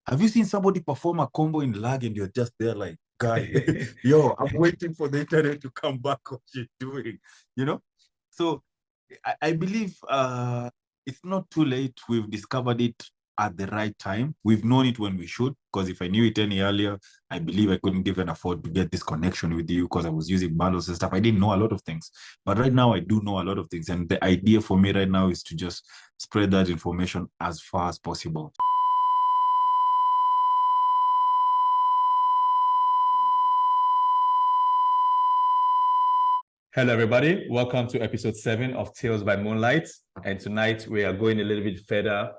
have you seen somebody perform a combo in lag and you're just there like, guy, yo, I'm waiting for the internet to come back. What you're doing, you know? So I believe it's not too late. We've discovered it at the right time. We've known it when we should, because if I knew it any earlier, I believe I couldn't even afford to get this connection with you because I was using bundles and stuff. I didn't know a lot of things. But right now, I do know a lot of things. And the idea for me right now is to just spread that information as far as possible. Hello, everybody. Welcome to episode 7 of Tales by Moonlight. And tonight we are going a little bit further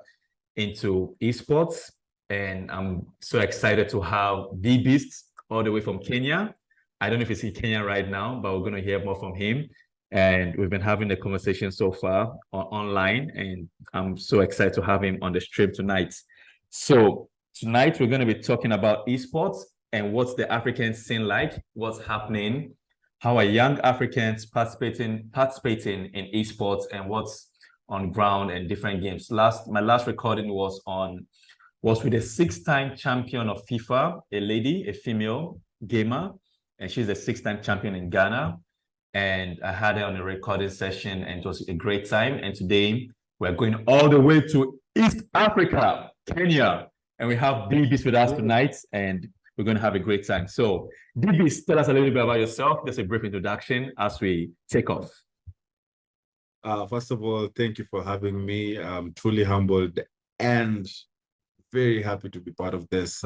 into esports. And I'm so excited to have the Beast all the way from Kenya. I don't know if he's in Kenya right now, but we're going to hear more from him. And we've been having a conversation so far online. And I'm so excited to have him on the stream tonight. So tonight we're going to be talking about esports and what's the African scene like, what's happening, how are young Africans participating in esports, and what's on ground and different games. My last recording was with a 6-time champion of FIFA, a lady, a female gamer, and she's a 6-time champion in Ghana. And I had her on a recording session, and it was a great time. And today we're going all the way to East Africa, Kenya, and we have DBs with us tonight, and we're going to have a great time. So, DBs, tell us a little bit about yourself. Just a brief introduction as we take off. First of all, thank you for having me. I'm truly humbled and very happy to be part of this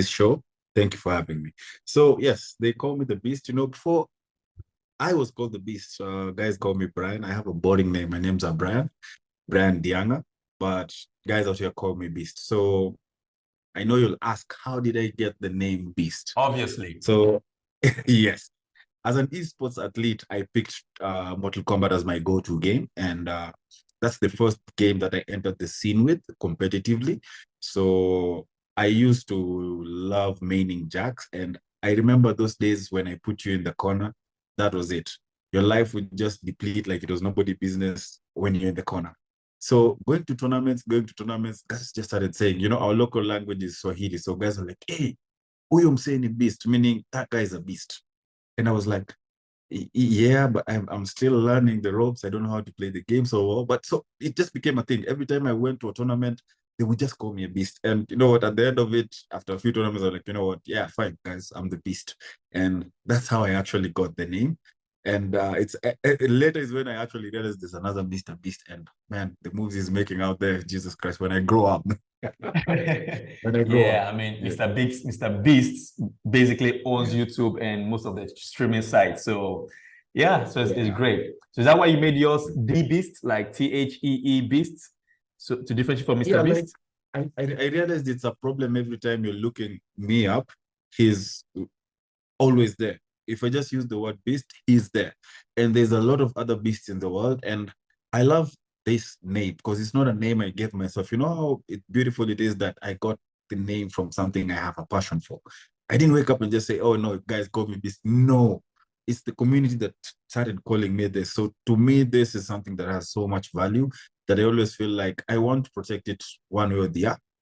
show. Thank you for having me. So, yes, they call me the Beast. You know, before I was called the Beast, guys call me Brian. I have a boarding name. My name's Brian Diang'a, but guys out here call me Beast. So I know you'll ask, how did I get the name Beast? Obviously. So, yes. As an esports athlete, I picked Mortal Kombat as my go-to game. And that's the first game that I entered the scene with competitively. So I used to love maining Jax. And I remember those days when I put you in the corner, that was it. Your life would just deplete like it was nobody's business when you're in the corner. So going to tournaments, guys just started saying, you know, our local language is Swahili. So guys are like, hey, huyo msee ni beast, meaning that guy is a beast. And I was like, yeah, but I'm still learning the ropes. I don't know how to play the game so well. But so it just became a thing. Every time I went to a tournament, they would just call me a beast. And you know what, at the end of it, after a few tournaments, I was like, you know what, yeah, fine, guys, I'm the beast. And that's how I actually got the name. And it's later is when I actually realized there's another Mr. Beast. And man, the moves he's making out there, Jesus Christ, when I grow up. Mr. Beast basically owns YouTube and most of the streaming sites. So it's great. So is that why you made yours The Beast, like THEE Beast? So to differentiate from Mr. Beast? Like, I realized it's a problem every time you're looking me up. He's always there. If I just use the word beast, he's there. And there's a lot of other beasts in the world. And I love this name because it's not a name I gave myself. You know how beautiful it is that I got the name from something I have a passion for. I didn't wake up and just say, oh, no, guys call me beast. No, it's the community that started calling me this. So to me, this is something that has so much value that I always feel like I want to protect it one way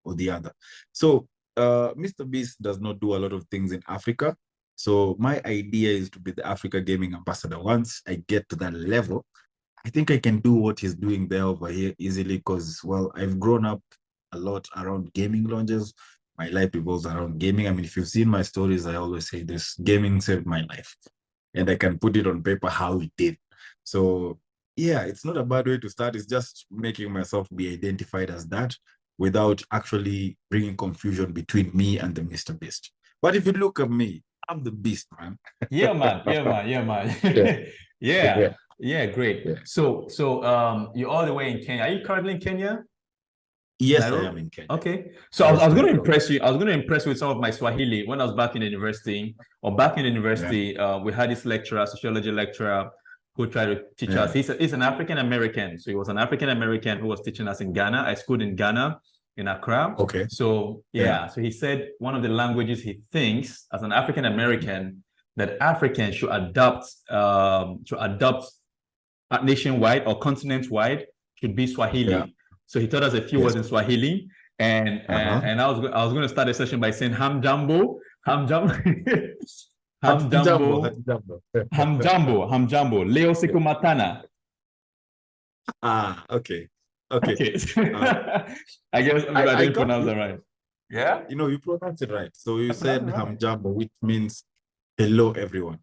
or the other. So Mr. Beast does not do a lot of things in Africa. So my idea is to be the Africa Gaming Ambassador. Once I get to that level, I think I can do what he's doing there over here easily because, well, I've grown up a lot around gaming lounges. My life revolves around gaming. I mean, if you've seen my stories, I always say this, gaming saved my life. And I can put it on paper how it did. So, yeah, it's not a bad way to start. It's just making myself be identified as that without actually bringing confusion between me and the Mr. Beast. But if you look at me, I'm the beast, man. Yeah, man. Yeah, great. Yeah. So you're all the way in Kenya. Are you currently in Kenya? Yes, Nairobi? I am in Kenya. Okay. So I was going to impress you. I was going to impress you with some of my Swahili when I was back in university. We had this lecturer, sociology lecturer, who tried to teach us. He's an African American. So he was an African American who was teaching us in Ghana. I schooled in Ghana, in Accra. Okay. So so he said one of the languages he thinks as an African American that Africans should adopt nationwide or continent-wide should be Swahili. Yeah. So he taught us a few words in Swahili, And I was going to start the session by saying ham jumbo, ham jumbo, ham Jumbo, jumbo, ham jumbo, ham jumbo, Leo Sikumatana. Okay. Okay. I guess maybe I didn't pronounce that right. Yeah. You pronounce it right. So you said Right. ham jumbo, which means hello everyone.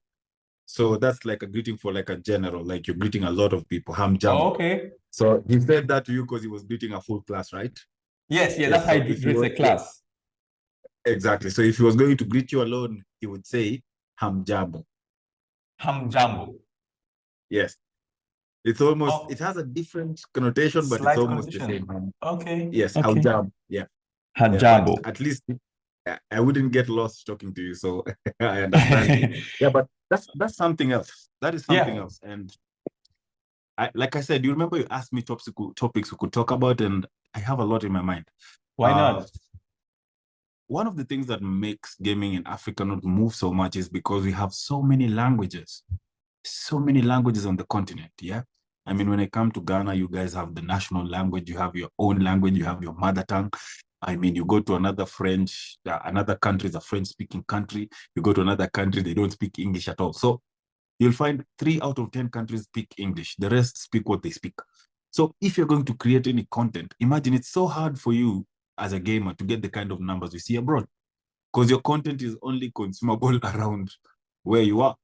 So that's like a greeting for like a general, like you're greeting a lot of people. Ham jumbo. Oh, okay. So he said that to you because he was greeting a full class, right? Yes, that's how he greets a class. Exactly. So if he was going to greet you alone, he would say ham jumbo. Ham jumbo. Yes. It's almost, it has a different connotation, but it's almost the same. Okay. Yes, okay. Haujambo. Yeah. Hajambo. But at least I wouldn't get lost talking to you, so I understand you. Yeah, but that's something else. That is something else. And like I said, you remember you asked me topics we could talk about, and I have a lot in my mind. Why not? One of the things that makes gaming in Africa not move so much is because we have so many languages on the continent. Yeah. I mean, when I come to Ghana, you guys have the national language, you have your own language, you have your mother tongue. I mean, you go to another country is a French-speaking country. You go to another country, they don't speak English at all. So you'll find 3 out of 10 countries speak English. The rest speak what they speak. So if you're going to create any content, imagine it's so hard for you as a gamer to get the kind of numbers we see abroad because your content is only consumable around where you are.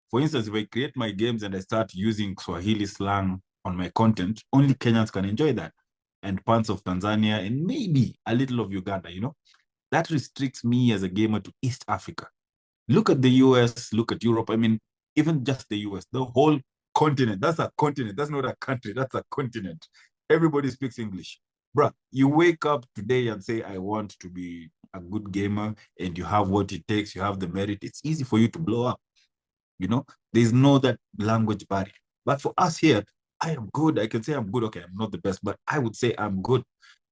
For instance, if I create my games and I start using Swahili slang on my content, only Kenyans can enjoy that. And parts of Tanzania and maybe a little of Uganda, that restricts me as a gamer to East Africa. Look at the US, look at Europe. I mean, even just the US, the whole continent, that's a continent. That's not a country, that's a continent. Everybody speaks English. Bruh, you wake up today and say, I want to be a good gamer, and you have what it takes, you have the merit. It's easy for you to blow up. There's no that language barrier. But for us here, I am good. I can say I'm good. Okay, I'm not the best, but I would say I'm good.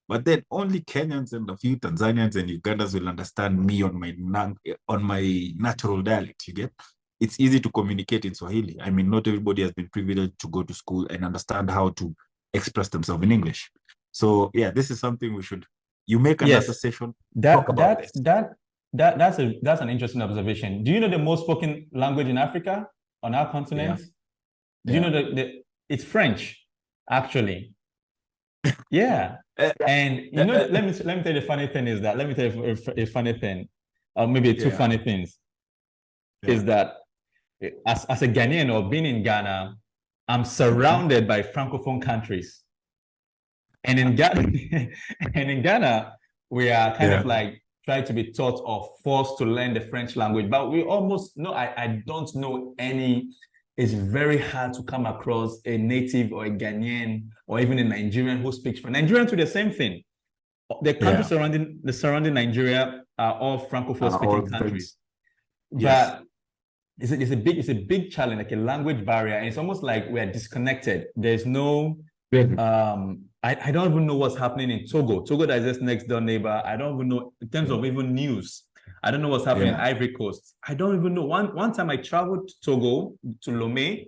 But then only Kenyans and a few Tanzanians and Ugandans will understand me on my natural dialect. You get? It's easy to communicate in Swahili. I mean, not everybody has been privileged to go to school and understand how to express themselves in English. So yeah, this is something we should. You make another session. Talk about this. That's an interesting observation. Do you know the most spoken language in Africa on our continent? Do you know that it's French, actually? Yeah. And let me tell you the funny thing is that, let me tell you a funny thing, or maybe two funny things, is that as a Ghanaian or being in Ghana, I'm surrounded by Francophone countries. And in Ghana, we are kind of like trying to be taught or forced to learn the French language, but we almost know, I don't know any. It's very hard to come across a native or a Ghanaian or even a Nigerian who speaks French. Nigerians do the same thing. The countries surrounding Nigeria are all Francophone speaking countries. But it's a big challenge, like a language barrier, and it's almost like we are disconnected. There's no I don't even know what's happening in Togo. Togo, that is just next door neighbor. I don't even know in terms of even news. I don't know what's happening in Ivory Coast. I don't even know. One time I traveled to Togo, to Lomé,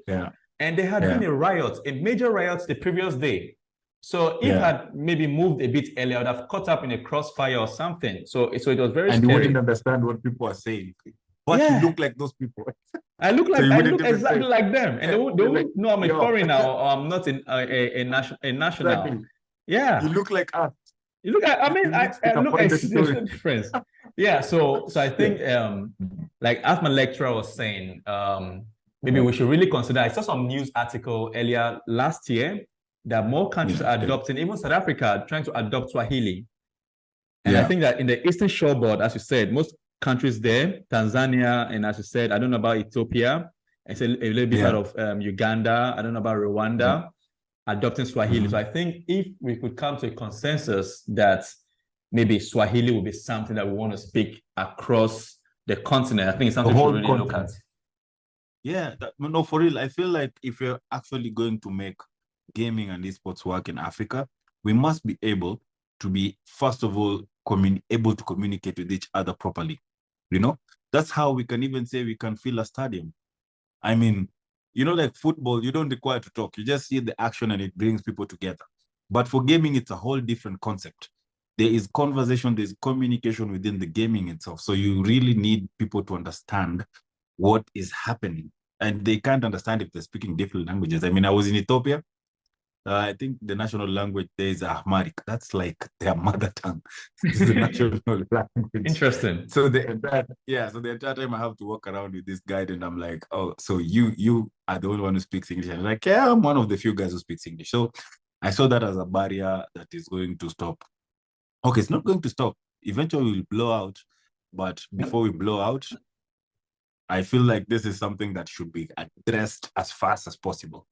and there had been a major riot the previous day. So if I had maybe moved a bit earlier, I would have caught up in a crossfire or something. So it was very scary. And you wouldn't understand what people are saying. But you look like those people. I look exactly like them. And they won't know I'm a foreigner or I'm not a national. Exactly. Yeah. You look like us. You look at, I mean, I look at the difference. Yeah, so I think like as my lecturer was saying, maybe we should really consider. I saw some news article earlier last year that more countries are adopting, even South Africa, trying to adopt Swahili. And I think that in the Eastern Shoreboard, as you said, most countries there, Tanzania, and as you said, I don't know about Ethiopia, it's a little bit out of Uganda, I don't know about Rwanda, adopting Swahili. So I think if we could come to a consensus that maybe Swahili will be something that we want to speak across the continent, I think it's something we should really look at. Yeah, no, for real. I feel like if we're actually going to make gaming and esports work in Africa, we must be able to be, first of all, able to communicate with each other properly. That's how we can even say we can fill a stadium. I mean, like football, you don't require to talk. You just see the action and it brings people together. But for gaming, it's a whole different concept. there is conversation, there's communication within the gaming itself. So you really need people to understand what is happening. And they can't understand if they're speaking different languages. I mean, I was in Ethiopia. I think the national language there is Amharic. That's like their mother tongue. It's the national language. Interesting. So the entire time I have to walk around with this guide, and I'm like, oh, so you are the only one who speaks English. And I'm like, yeah, I'm one of the few guys who speaks English. So I saw that as a barrier that is going to stop. Okay, it's not going to stop. Eventually we'll blow out, but before we blow out, I feel like this is something that should be addressed as fast as possible.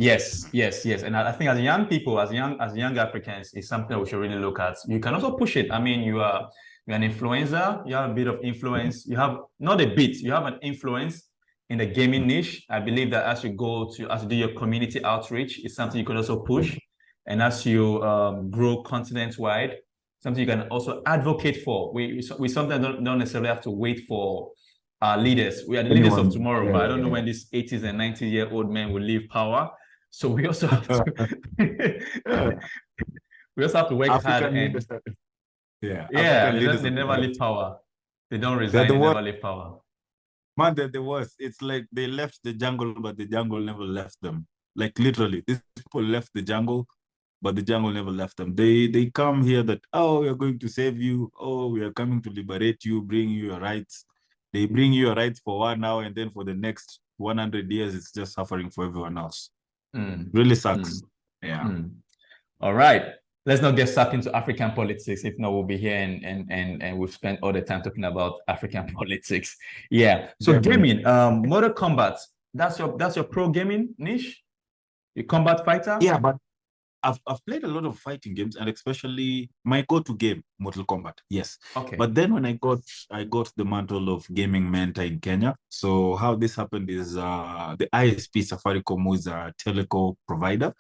Yes. And I think as young people, as young Africans, it's something that we should really look at. You can also push it. I mean, you're an influencer, you have a bit of influence, you have not a bit, you have an influence in the gaming niche. I believe that as you do your community outreach, it's something you could also push. And as you grow continent-wide, something you can also advocate for. We sometimes don't necessarily have to wait for our leaders. We are the leaders of tomorrow, but I don't know when these 80s and 90-year-old men will leave power. So we also have to we also have to work hard and they never leave power. They don't resign, they never leave power. Man, they're the worst. It's like they left the jungle, but the jungle never left them. Like literally, these people left the jungle, but the jungle never left them. They come here that, oh, we are going to save you. Oh, we are coming to liberate you, bring you your rights. They bring you your rights for 1 hour, and then for the next 100 years, it's just suffering for everyone else. Really sucks. Yeah. All right. Let's not get sucked into African politics. If not, we'll be here and we've spent all the time talking about African politics. Yeah. So gaming, Mortal Kombat, that's your pro gaming niche? You combat fighter? Yeah, but I've played a lot of fighting games, and especially my go-to game, Mortal Kombat. Yes. Okay. But then when I got the mantle of gaming mentor in Kenya. So how this happened is the ISP Safaricom, who is a telecom provider,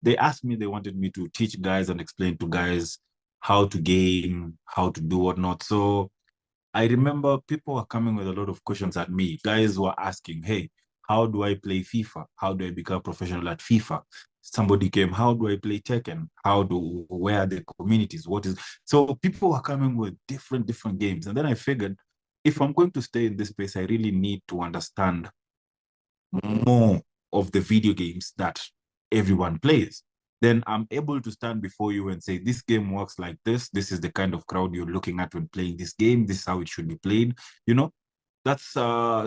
they asked me, they wanted me to teach guys and explain to guys how to game, how to do whatnot. So I remember people were coming with a lot of questions at me. Guys were asking, hey, how do I play FIFA? How do I become professional at FIFA? Somebody came, how do I play Tekken? Where are the communities? So people were coming with different games. And then I figured, if I'm going to stay in this space, I really need to understand more of the video games that everyone plays. Then I'm able to stand before you and say, this game works like this. This is the kind of crowd you're looking at when playing this game. This is how it should be played. That's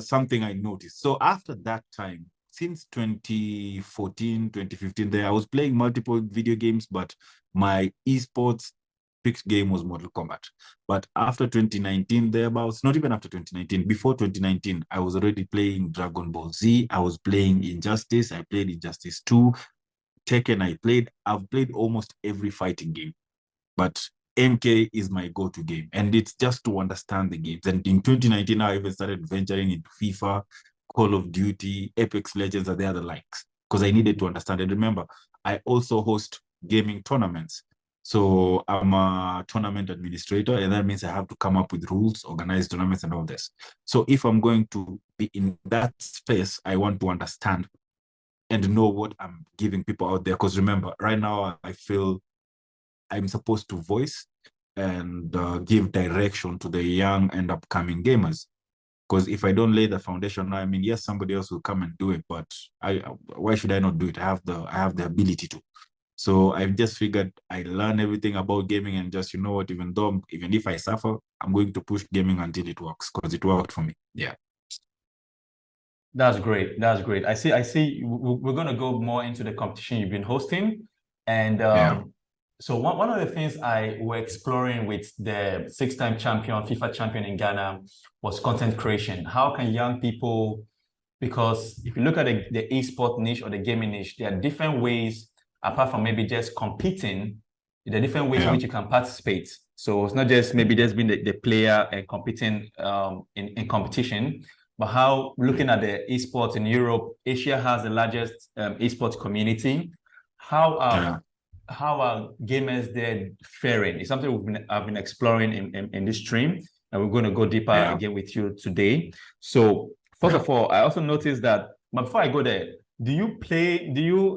something I noticed. So after that time, since 2014, 2015, there I was playing multiple video games, but my esports picked game was Mortal Kombat. But after 2019, thereabouts, not even after 2019, before 2019, I was already playing Dragon Ball Z. I was playing Injustice. I played Injustice 2. Tekken, I've played almost every fighting game. But MK is my go-to game, and it's just to understand the games. And in 2019, I even started venturing into FIFA, Call of Duty, Apex Legends, and the other likes, because I needed to understand it. Remember, I also host gaming tournaments. So I'm a tournament administrator, and that means I have to come up with rules, organize tournaments, and all this. So if I'm going to be in that space, I want to understand and know what I'm giving people out there. Because remember, right now, I feel I'm supposed to voice and give direction to the young and upcoming gamers. Because if I don't lay the foundation now, I mean, yes, somebody else will come and do it, but why should I not do it? I have the ability to. So I've just figured I learn everything about gaming, and just, you know what, even if I suffer, I'm going to push gaming until it works, because it worked for me. Yeah. That's great. I see. We're going to go more into the competition you've been hosting. And so one of the things I were exploring with the 6-time champion, FIFA champion in Ghana, was content creation. How can young people, because if you look at the eSport niche or the gaming niche, there are different ways, apart from maybe just competing, there are different ways in which you can participate. So it's not just maybe just being the player and competing in competition, but how, looking at the esports in Europe, Asia has the largest esports community. How are gamers there faring? It's something I've been exploring in this stream, and we're going to go deeper again with you today. So first of all, I also noticed that, but before I go there, do you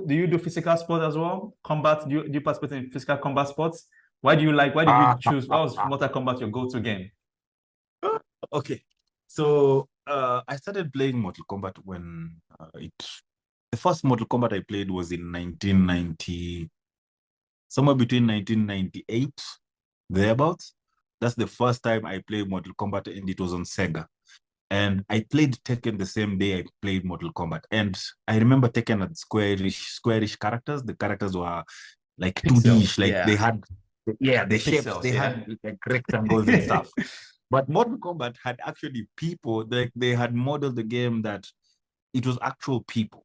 do physical sports as well? Combat? Do you participate in physical combat sports? Why did you Ah, choose, what was Mortal Kombat your go-to game? okay. So I started playing Mortal Kombat when the first Mortal Kombat I played was in 1990, somewhere between 1998, thereabouts. That's the first time I played Mortal Kombat, and it was on Sega. And I played Tekken the same day I played Mortal Kombat. And I remember Tekken had squarish characters. The characters were like Pixels, 2D-ish, like they yeah. had, yeah, the shapes, Pixels, they yeah. had like rectangles and stuff. But Mortal Kombat had actually people, like they had modeled the game that it was actual people.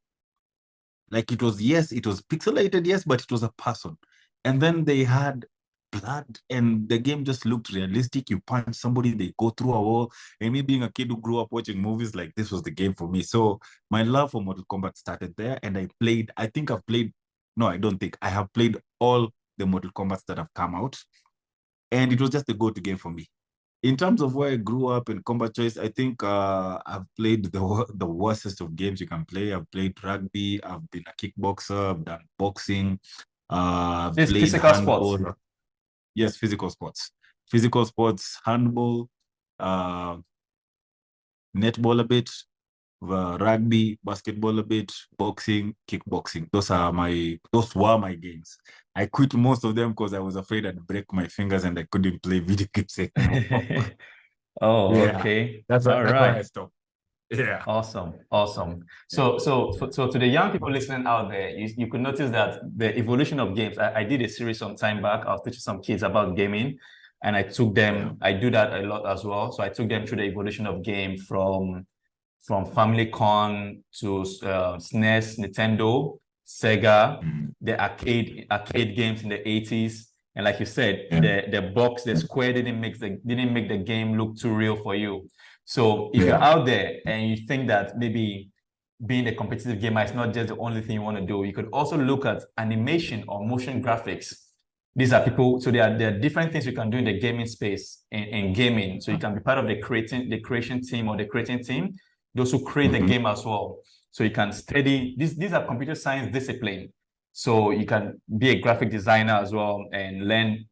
Like it was, yes, it was pixelated, yes, but it was a person. And then they had blood, and the game just looked realistic. You punch somebody, they go through a wall. And me being a kid who grew up watching movies, like this was the game for me. So my love for Mortal Kombat started there, and I think I've played, no, I don't think, I have played all the Mortal Kombats that have come out. And it was just a go-to game for me. In terms of where I grew up in combat choice, I think I've played the worstest of games you can play. I've played rugby. I've been a kickboxer. I've done boxing. I've This played physical sports. handball. Yes, physical sports, handball, uh, netball a bit, rugby, basketball a bit, boxing, kickboxing. Those were my games. I quit most of them because I was afraid I'd break my fingers and I couldn't play video games anymore. Oh, Yeah, okay. that's All why I right. stopped. Yeah. Awesome. Awesome. So to the young people listening out there, you could notice that the evolution of games. I did a series some time back. I was teaching some kids about gaming, and I took Yeah. them, I do that a lot as well. So I took them through the evolution of game from Family to SNES, Nintendo, Sega, Mm. the arcade games in the 80s. And like you said, Yeah. the square didn't make the game look too real for you. So if you're Yeah. out there and you think that maybe being a competitive gamer is not just the only thing you want to do, you could also look at animation or motion graphics. These are people, so there are different things you can do in the gaming space in gaming. So you can be part of the creation team or the creating team, those who create the game as well. So you can study, these are computer science discipline. So you can be a graphic designer as well and learn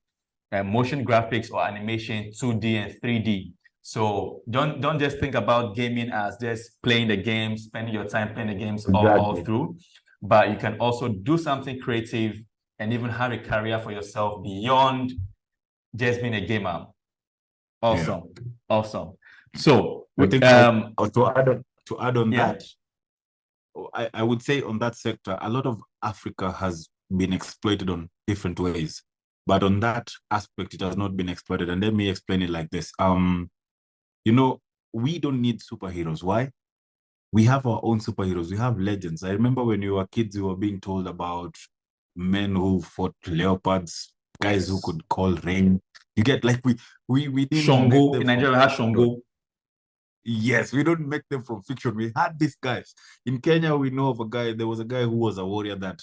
motion graphics or animation, 2D and 3D. So don't just think about gaming as just playing the games, spending your time playing the games all Exactly. through, but you can also do something creative and even have a career for yourself beyond just being a gamer. Yeah. Awesome. Awesome. So I think to add on yeah. that, I would say on that sector, a lot of Africa has been exploited on different ways. But on that aspect, it has not been exploited. And let me explain it like this. You know, we don't need superheroes. Why? We have our own superheroes. We have legends. I remember when we were kids, we were being told about men who fought leopards, guys who Yes. could call rain. You get like we didn't make Shongo. them In from Nigeria, we have fiction. Shongo. Yes, we don't make them from fiction. We had these guys. In Kenya, we know of a guy. There was a guy who was a warrior that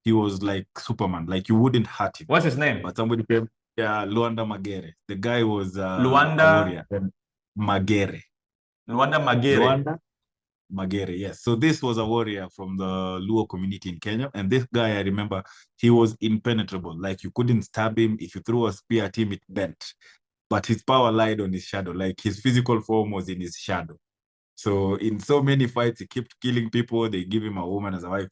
he was like Superman. Like you wouldn't hurt him. What's his name? But somebody came, yeah, Luanda Magere. The guy was a Luanda. warrior. Magere. Luanda Magere. Luanda Magere, yes. So this was a warrior from the Luo community in Kenya. And this guy, I remember, he was impenetrable. Like you couldn't stab him. If you threw a spear at him, it bent. But his power lied on his shadow. Like his physical form was in his shadow. So in so many fights, he kept killing people. They give him a woman as a wife.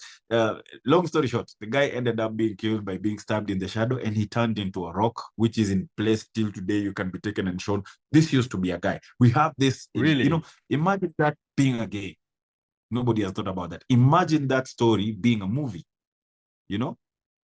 Long story short, the guy ended up being killed by being stabbed in the shadow, and he turned into a rock, which is in place till today. You can be taken and shown. This used to be a guy. We have this Really? imagine that being a game. Nobody has thought about that. Imagine that story being a movie. You know,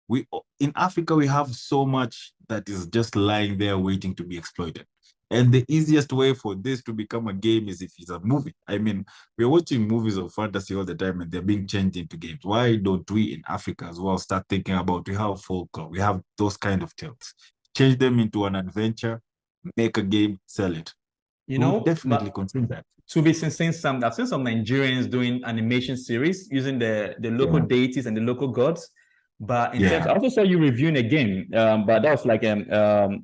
we in Africa we have so much that is just lying there waiting to be exploited. And the easiest way for this to become a game is if it's a movie. I mean, we're watching movies of fantasy all the time and they're being changed into games. Why don't we in Africa as well start thinking about we have folklore, we have those kind of tales, change them into an adventure, make a game, sell it. You We'll know, definitely but consider that. to be sincere, I've seen some Nigerians doing animation series using the local Yeah. deities and the local gods. But in terms, Yeah. I also saw you reviewing a game, but that was like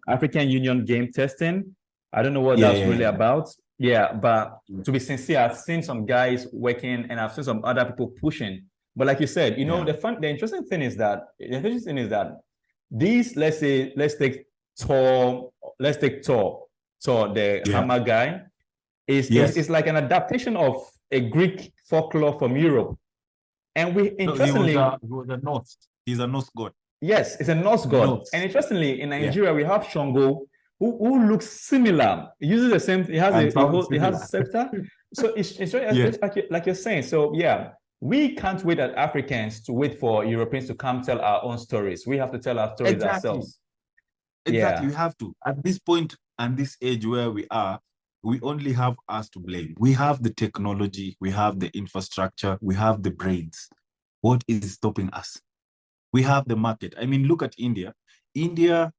African Union game testing. I don't know what Yeah. that's Yeah. really Yeah. about. Yeah, but to be sincere, I've seen some guys working and I've seen some other people pushing. But like you said, you know, Yeah. the interesting thing is that these, let's take Thor, let's take Thor, the Yeah. hammer guy, is Yes. like an adaptation of a Greek folklore from Europe. And we No, interestingly, he was a Norse. He's a Norse god. yes, it's a Norse god. And Norse. interestingly, in Yeah. Nigeria, we have Shango, who looks similar. He uses the same, he has And sounds he has a similar. scepter. So it's Yeah. like you're saying. So yeah, we can't wait as Africans to wait for Europeans to come tell our own stories. We have to tell our stories Exactly. ourselves. Exactly. Yeah. You have to. At this point and this age where we are, we only have us to blame. We have the technology, we have the infrastructure, we have the brains. What is stopping us? We have the market. I mean, look at India. India,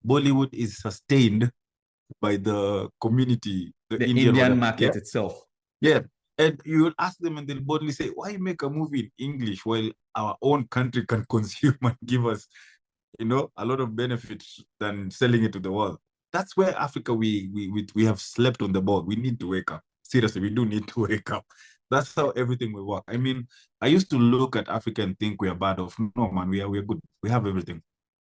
Bollywood is sustained by the community, the The Indian Indian whatever. Yeah. market itself. Yeah. And you will ask them and they'll boldly say, why make a movie in English while our own country can consume and give us, a lot of benefits than selling it to the world? That's where Africa, we have slept on the ball. We need to wake up. Seriously, we do need to wake up. That's how everything will work. I mean, I used to look at Africa and think we are bad off. No, man, we're good. We have everything.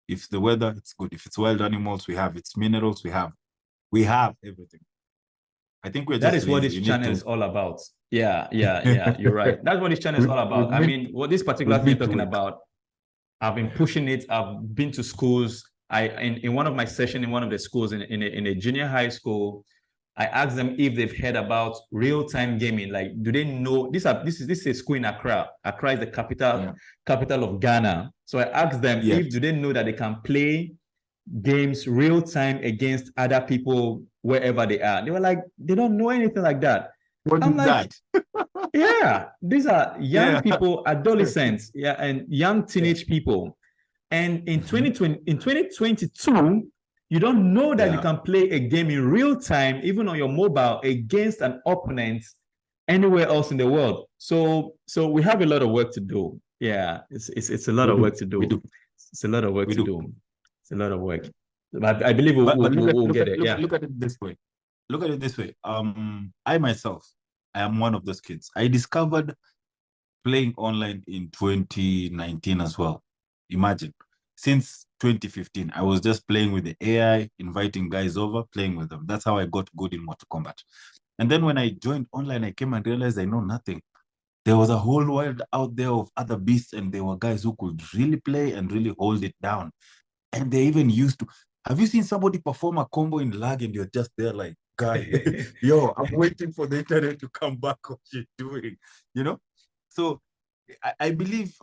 If it's the weather, it's good. If it's wild animals, we have. It's minerals, we have. We have everything. I think we're That just is what lazy. this We need channel to. is all about. Yeah. You're right. That's what this channel is all we about. I need mean, what this we particular thing you're need to talking wake up. about, I've been pushing it. I've been to schools. In one of my sessions in one of the schools in a junior high school, I asked them if they've heard about real-time gaming. Like, do they know this is a school in Accra. Accra is the capital of Ghana. So I asked them Yes. if do they know that they can play games real time against other people wherever they are. They were like, they don't know anything like that. What I'm is like, that? yeah, these are young Yeah. people, adolescents, yeah, and young teenage people. And in 2020, in 2022, you don't know that you Yeah. can play a game in real time, even on your mobile, against an opponent anywhere else in the world. So we have a lot of work to do. Yeah, it's a lot We of do. work to We do. do. It's a lot of work We to do. do. It's a lot of work. But I believe But we'll get it. Yeah. look at it this way. Look at it this way. I myself, I am one of those kids. I discovered playing online in 2019 as well. Imagine, since 2015, I was just playing with the AI, inviting guys over, playing with them. That's how I got good in Mortal Kombat. And then when I joined online, I came and realized I know nothing. There was a whole world out there of other beasts, and there were guys who could really play and really hold it down. And they even used to. Have you seen somebody perform a combo in lag and you're just there like, guy, yo, I'm waiting for the internet to come back. What you're doing, you know? So I believe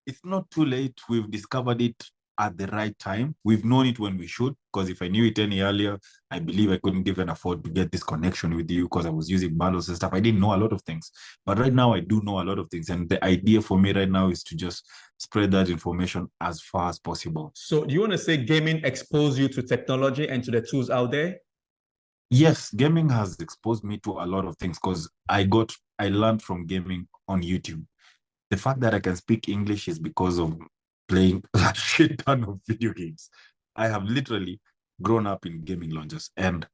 it's not too late. We've discovered it at the right time. We've known it when we should, because if I knew it any earlier, I believe I couldn't even afford to get this connection with you because I was using bundles and stuff. I didn't know a lot of things. But right now, I do know a lot of things. And the idea for me right now is to just spread that information as far as possible. So do you want to say gaming exposed you to technology and to the tools out there? Yes, gaming has exposed me to a lot of things because I learned from gaming on YouTube. The fact that I can speak English is because of playing a shit ton of video games. I have literally grown up in gaming lounges. And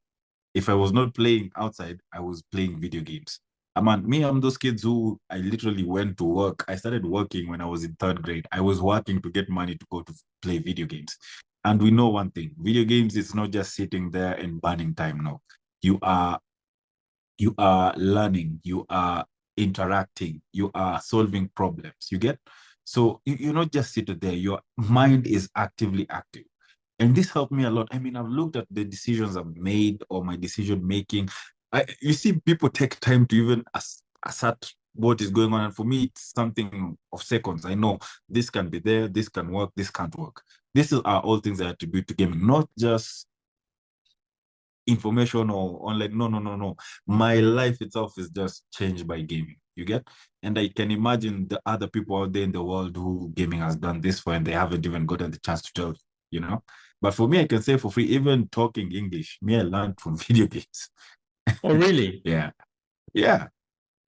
if I was not playing outside, I was playing video games. I'm those kids who I literally went to work. I started working when I was in third grade. I was working to get money to go to play video games. And we know one thing, video games is not just sitting there and burning time. No, you are you are learning, you are interacting, you are solving problems. You get? So you're not just sitting there, your mind is actively active. And this helped me a lot. I mean, I've looked at the decisions I've made or my decision making. You see, people take time to even assert what is going on. And for me, it's something of seconds. I know this can be there, this can work, this can't work. These are all things I attribute to gaming, not just information or online. No. My life itself is just changed by gaming. You get? And I can imagine the other people out there in the world who gaming has done this for and they haven't even gotten the chance to tell, you know? But for me, I can say for free, even talking English, me, I learned from video games. Oh, really? Yeah. Yeah.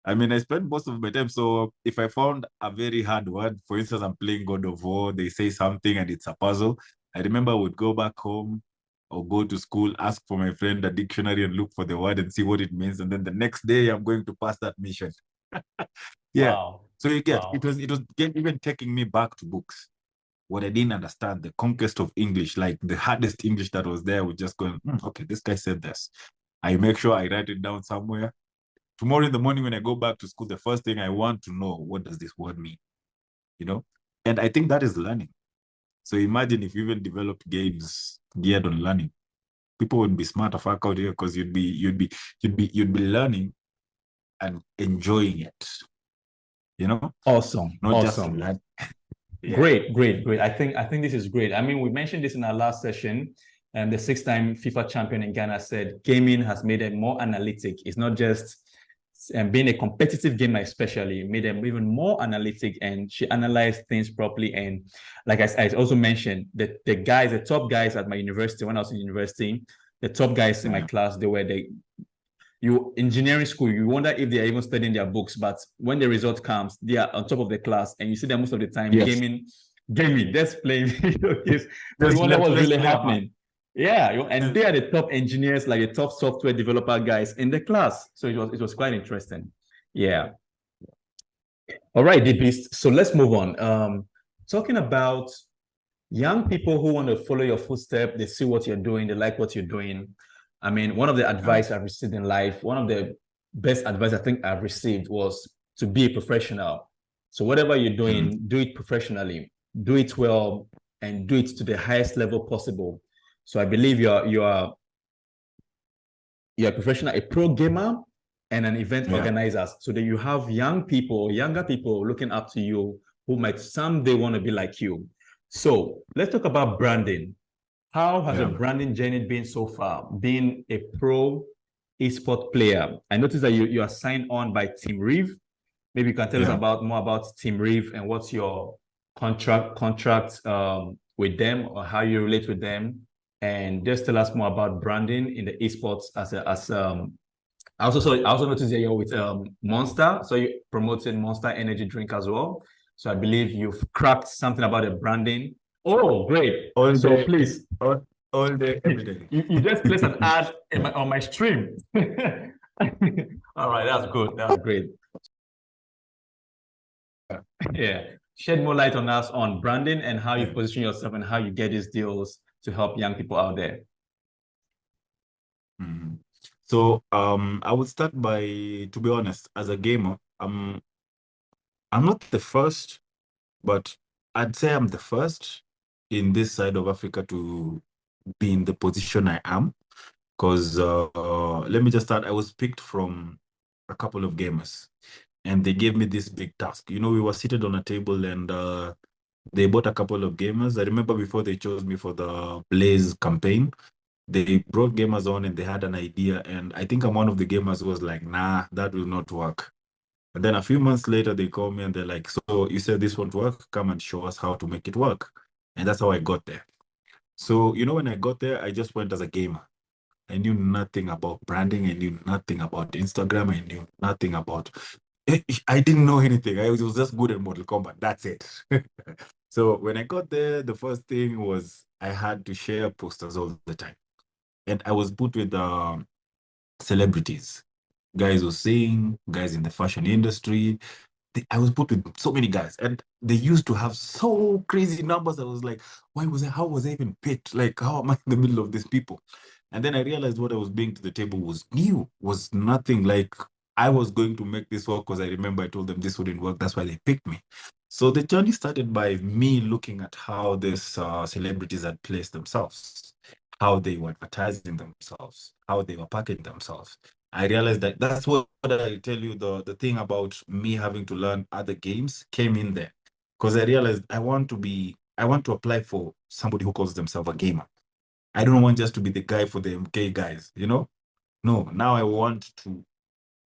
I mean, I spend most of my time. So if I found a very hard word, for instance, I'm playing God of War, they say something and it's a puzzle. I remember I would go back home or go to school, ask for my friend a dictionary and look for the word and see what it means. And then the next day I'm going to pass that mission. Yeah. Wow. So you get, Wow. it was even taking me back to books. what I didn't understand, the conquest of English, like the hardest English that was there, was just going, okay, this guy said this. I make sure I write it down somewhere. Tomorrow in the morning when I go back to school, the first thing I want to know, what does this word mean? You know? And I think that is learning. So imagine if you even developed games geared on learning. People would be smarter fuck out here because you'd be learning and enjoying it. You know? Awesome. Not just to Awesome. learn. Yeah. Great. I think this is great. I mean, we mentioned this in our last session, and the six-time FIFA champion in Ghana said gaming has made them more analytic. It's not just being a competitive gamer, especially made them even more analytic, and she analyzed things properly. And like I also mentioned, the top guys at my university, when I was in university, the top guys in my class, they were engineering school, you wonder if they are even studying their books, but when the result comes, they are on top of the class, and you see them most of the time gaming, just playing video games. So you wonder what's really happening. Yeah, and they are the top engineers, like the top software developer guys in the class. So it was quite interesting. Yeah. All right, the beast. So let's move on. Talking about young people who want to follow your footsteps, they see what you're doing, they like what you're doing. I mean, one of the advice I've received in life, one of the best advice I think I've received was to be a professional. So whatever you're doing, do it professionally, do it well, and do it to the highest level possible. So I believe you're a professional, a pro gamer, and an event organizer. So that you have younger people looking up to you who might someday want to be like you. So let's talk about branding. How has your branding journey been so far, being a pro esport player? I noticed that you are signed on by Team Reeve. Maybe you can tell us more about Team Reeve and what's your contract with them, or how you relate with them, and just tell us more about branding in the esports I also noticed that you're with Monster, so you promoted Monster energy drink as well. So I believe you've cracked something about the branding. Oh, great! Please, all day, every day. you just placed an ad on my stream. All right, that's good. That's great. Yeah, shed more light on us on branding and how you position yourself and how you get these deals to help young people out there. So I would start by, to be honest, as a gamer, I'm not the first, but I'd say I'm the first in this side of Africa to be in the position I am. Because let me just start. I was picked from a couple of gamers, and they gave me this big task. You know, we were seated on a table, and they bought a couple of gamers. I remember before they chose me for the Blaze campaign, they brought gamers on and they had an idea. And I think I'm one of the gamers who was like, nah, that will not work. And then a few months later, they call me and they're like, so you said this won't work? Come and show us how to make it work. And that's how I got there. So, you know, when I got there, I just went as a gamer. I knew nothing about branding. I knew nothing about Instagram. I knew nothing about... I didn't know anything. I was just good at Mortal Kombat. That's it. So when I got there, the first thing was I had to share posters all the time. And I was put with celebrities, guys who sing, guys in the fashion industry. I was put with so many guys, and they used to have so crazy numbers. I was like, how was I even picked? Like, how am I in the middle of these people? And then I realized what I was bringing to the table was new, was nothing like I was going to make this work, because I remember I told them this wouldn't work. That's why they picked me. So the journey started by me looking at how these celebrities had placed themselves, how they were advertising themselves, how they were packaging themselves. I realized that that's what I tell you, the thing about me having to learn other games came in there. Because I realized I want to apply for somebody who calls themselves a gamer. I don't want just to be the guy for the MK guys, you know? No, now I want to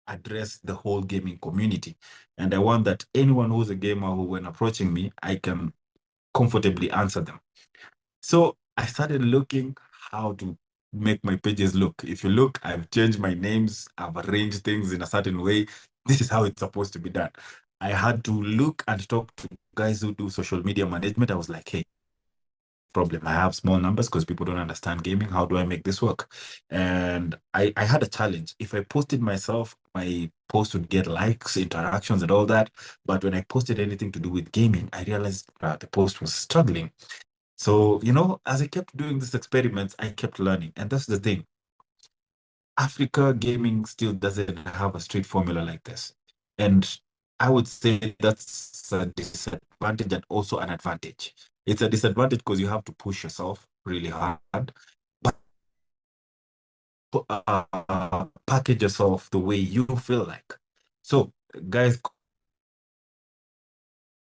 address the whole gaming community. And I want that anyone who's a gamer who, when approaching me, I can comfortably answer them. So I started looking how to make my pages look. If you look, I've changed my names, I've arranged things in a certain way. This is how it's supposed to be done. I had to look and talk to guys who do social media management. I was like, hey, problem. I have small numbers because people don't understand gaming. How do I make this work? And I had a challenge. If I posted myself, my post would get likes, interactions, and all that. But when I posted anything to do with gaming, I realized the post was struggling. So, as I kept doing these experiments, I kept learning. And that's the thing. Africa gaming still doesn't have a straight formula like this. And I would say that's a disadvantage and also an advantage. It's a disadvantage because you have to push yourself really hard, but package yourself the way you feel like. So, guys,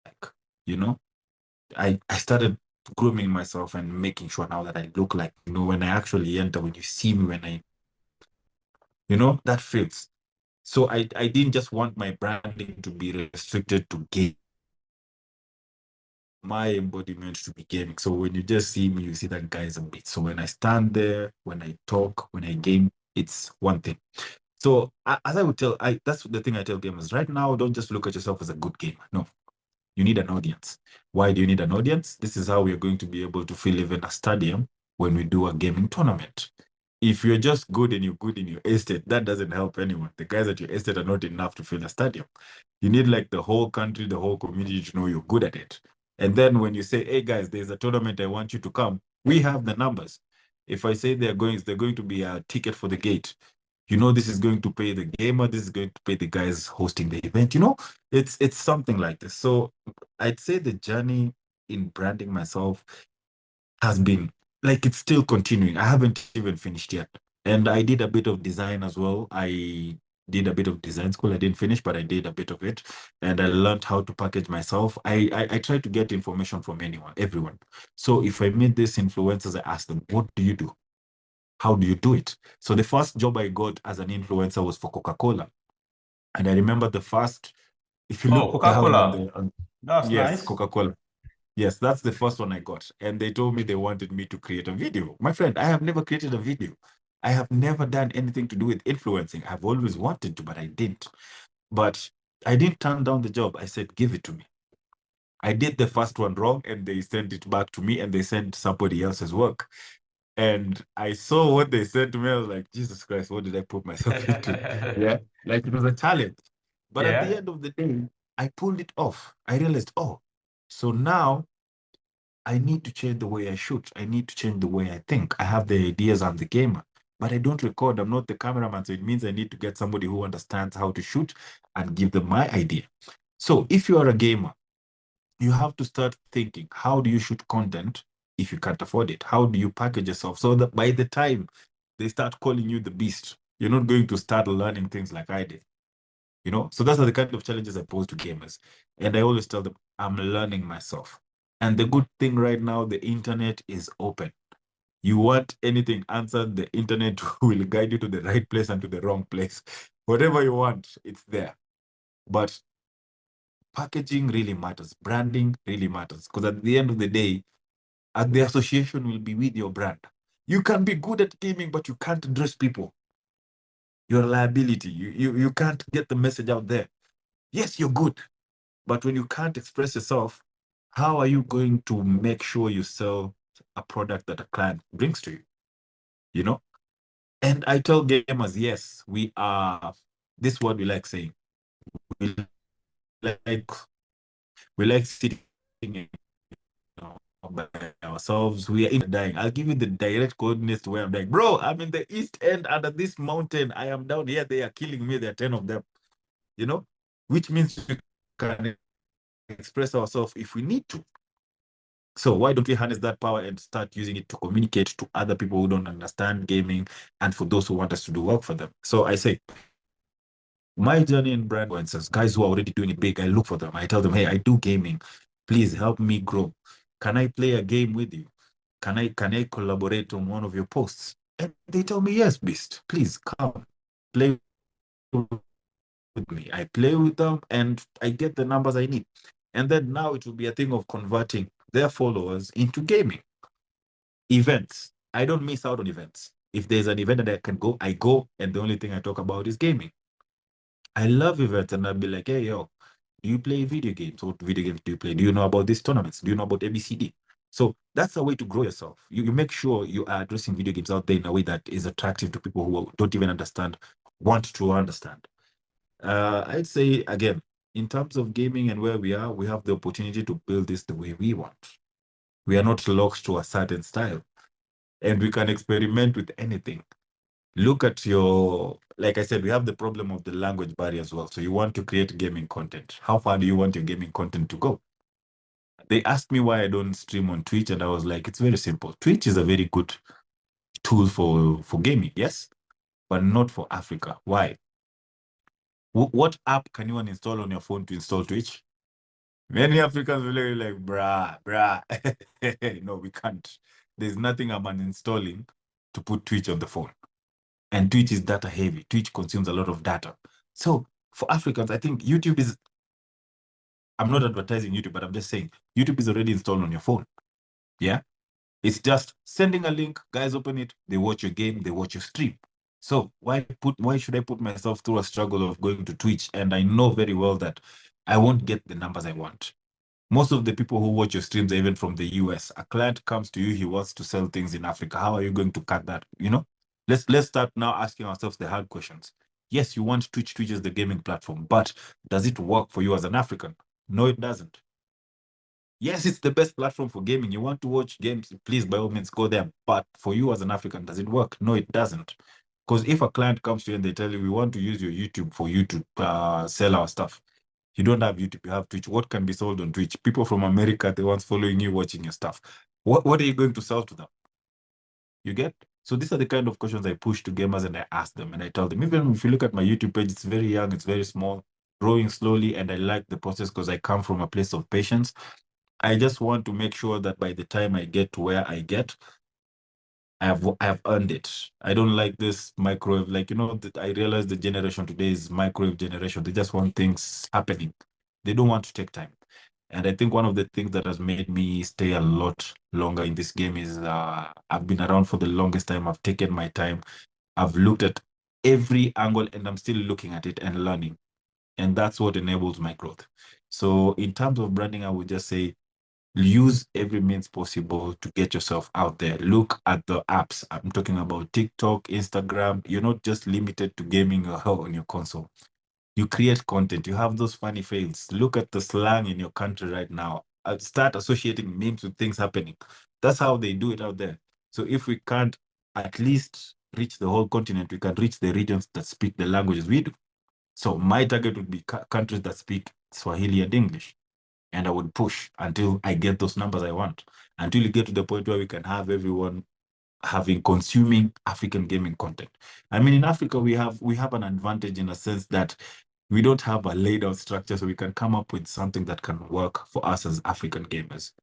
like, you know, I started grooming myself and making sure now that I look like, when I actually enter, when you see me, that fits. So I didn't just want my branding to be restricted to game, my embodiment to be gaming. So when you just see me, you see that guy is a bit. So when I stand there, when I talk, when I game, it's one thing. So as I would that's the thing I tell gamers right now, don't just look at yourself as a good gamer. No, you need an audience. Why do you need an audience? This is how we are going to be able to fill even a stadium when we do a gaming tournament. If you're just good and you're good in your estate, that doesn't help anyone. The guys at your estate are not enough to fill a stadium. You need like the whole country, the whole community to know you're good at it. And then when you say, hey guys, there's a tournament, I want you to come, we have the numbers. If I say they're going to be a ticket for the gate, this is going to pay the gamer, this is going to pay the guys hosting the event. It's something like this. So I'd say the journey in branding myself has been like it's still continuing. I haven't even finished yet. And I did a bit of design as well. I did a bit of design school. I didn't finish, but I did a bit of it. And I learned how to package myself. I try to get information from everyone. So if I meet these influencers, I ask them, what do you do? How do you do it? So the first job I got as an influencer was for Coca-Cola. And I remember the first, if you Oh, look down on Coca-Cola. That's yes, nice. Coca-Cola. Yes, that's the first one I got. And they told me they wanted me to create a video. My friend, I have never created a video. I have never done anything to do with influencing. I've always wanted to, but I didn't. But I didn't turn down the job. I said, give it to me. I did the first one wrong and they sent it back to me and they sent somebody else's work. And I saw what they said to me. I was like, Jesus Christ, what did I put myself into? Yeah. Like it was a challenge. But at the Yeah. end of the day, I pulled it off. I realized, oh, so now I need to change the way I shoot. I need to change the way I think. I have the ideas, I'm the gamer, but I don't record. I'm not the cameraman. So it means I need to get somebody who understands how to shoot and give them my idea. So if you are a gamer, you have to start thinking, how do you shoot content if you can't afford it? How do you package yourself so that by the time they start calling you the beast, you're not going to start learning things like I did? So those are the kind of challenges I pose to gamers. And I always tell them, I'm learning myself. And the good thing right now, the internet is open. You want anything answered, the internet will guide you to the right place and to the wrong place. Whatever you want, it's there. But packaging really matters. Branding really matters. Because at the end of the day, the association will be with your brand. You can be good at gaming, but you can't address people. You're a liability. You can't get the message out there. Yes, you're good. But when you can't express yourself, how are you going to make sure you sell a product that a client brings to you? You know? And I tell gamers, yes, we are this word we like saying. We like we like sitting by ourselves. We are in dying. I'll give you the direct coordinates to where I'm dying. Bro, I'm in the east end under this mountain. I am down here. They are killing me. There are 10 of them. Which means we can express ourselves if we need to. So why don't we harness that power and start using it to communicate to other people who don't understand gaming and for those who want us to do work for them? So I say, my journey in brand influencers, guys who are already doing it big, I look for them. I tell them, hey, I do gaming. Please help me grow. Can I play a game with you? Can I collaborate on one of your posts? And they tell me, yes, Beast, please come play with me. I play with them and I get the numbers I need. And then now it will be a thing of converting their followers into gaming. Events. I don't miss out on events. If there's an event that I can go, I go, and the only thing I talk about is gaming. I love events, and I'll be like, hey, yo, do you play video games? What video games do you play? Do you know about these tournaments? Do you know about ABCD? So that's a way to grow yourself. You make sure you are addressing video games out there in a way that is attractive to people who don't even understand, want to understand. I'd say again, in terms of gaming and where we are, we have the opportunity to build this the way we want. We are not locked to a certain style, and we can experiment with anything. Look at your, like I said, we have the problem of the language barrier as well. So you want to create gaming content. How far do you want your gaming content to go? They asked me why I don't stream on Twitch, and I was like, it's very simple. Twitch is a very good tool for gaming, yes, but not for Africa. Why? What app can you install on your phone to install Twitch? Many Africans will be like, brah. No, we can't. There's nothing I'm uninstalling to put Twitch on the phone. And Twitch is data heavy. Twitch consumes a lot of data. So for Africans, I think YouTube is, I'm not advertising YouTube, but I'm just saying YouTube is already installed on your phone. Yeah. It's just sending a link, guys open it, they watch your game, they watch your stream. So why should I put myself through a struggle of going to Twitch? And I know very well that I won't get the numbers I want. Most of the people who watch your streams are even from the US. A client comes to you, he wants to sell things in Africa. How are you going to cut that? You know? Let's start now asking ourselves the hard questions. Yes, you want Twitch. Twitch is the gaming platform, but does it work for you as an African? No, it doesn't. Yes, it's the best platform for gaming. You want to watch games, please, by all means, go there. But for you as an African, does it work? No, it doesn't. Because if a client comes to you and they tell you, we want to use your YouTube for you to sell our stuff, you don't have YouTube, you have Twitch. What can be sold on Twitch? People from America, they want following you, watching your stuff. What are you going to sell to them? You get? So these are the kind of questions I push to gamers and I ask them and I tell them, even if you look at my YouTube page, it's very young, it's very small, growing slowly, and I like the process because I come from a place of patience. I just want to make sure that by the time I get to where I get, I've earned it. I don't like this microwave. Like, I realize the generation today is microwave generation. They just want things happening. They don't want to take time. And I think one of the things that has made me stay a lot longer in this game is I've been around for the longest time. I've taken my time. I've looked at every angle and I'm still looking at it and learning. And that's what enables my growth. So in terms of branding, I would just say use every means possible to get yourself out there. Look at the apps. I'm talking about TikTok, Instagram. You're not just limited to gaming on your console. You create content. You have those funny fails. Look at the slang in your country right now. Start associating memes with things happening. That's how they do it out there. So if we can't at least reach the whole continent, we can reach the regions that speak the languages we do. So my target would be countries that speak Swahili and English, and I would push until I get those numbers I want, until you get to the point where we can have everyone consuming African gaming content. I mean, in Africa, we have an advantage in a sense that we don't have a laid out structure, so we can come up with something that can work for us as African gamers.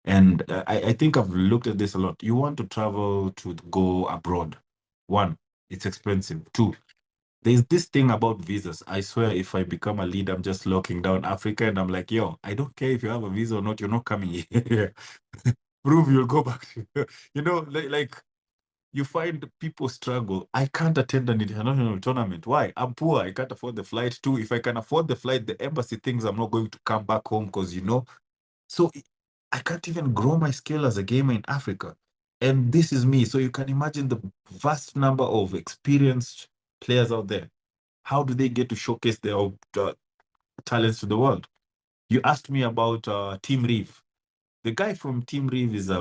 And I think I've looked at this a lot. You want to travel to go abroad. One, it's expensive. Two, there's this thing about visas. I swear, if I become a leader, I'm just locking down Africa and I'm like, yo, I don't care if you have a visa or not, you're not coming here. Prove you'll go back. Like you find people struggle. I can't attend an international tournament. Why? I'm poor. I can't afford the flight too. If I can afford the flight, the embassy thinks I'm not going to come back home because, so I can't even grow my skill as a gamer in Africa. And this is me. So you can imagine the vast number of experienced players out there. How do they get to showcase their talents to the world? You asked me about Team Reeve. The guy from Team Reeve is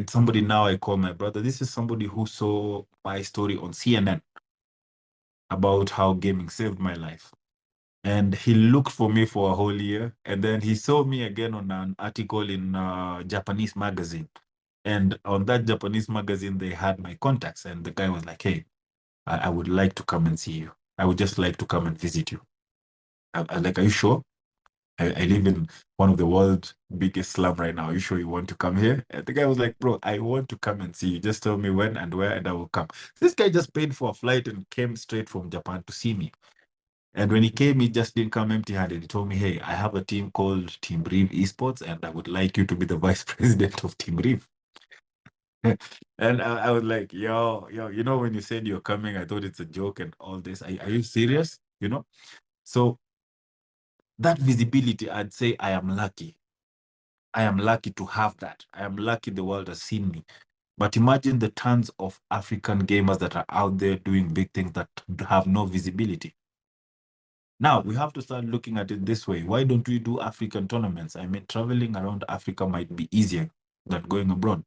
somebody now I call my brother. This is somebody who saw my story on CNN about how gaming saved my life. And he looked for me for a whole year. And then he saw me again on an article in a Japanese magazine. And on that Japanese magazine, they had my contacts. And the guy was like, hey, I would like to come and see you. I would just like to come and visit you. I'm like, are you sure? I live in one of the world's biggest slum right now. Are you sure you want to come here? And the guy was like, bro, I want to come and see you. Just tell me when and where, and I will come. This guy just paid for a flight and came straight from Japan to see me. And when he came, he just didn't come empty-handed. He told me, hey, I have a team called Team Reeve Esports, and I would like you to be the vice president of Team Reeve. And I was like, yo, when you said you're coming, I thought it's a joke and all this. Are you serious? So that visibility, I'd say I am lucky. I am lucky to have that. I am lucky the world has seen me. But imagine the tons of African gamers that are out there doing big things that have no visibility. Now we have to start looking at it this way. Why don't we do African tournaments? I mean, traveling around Africa might be easier than going abroad.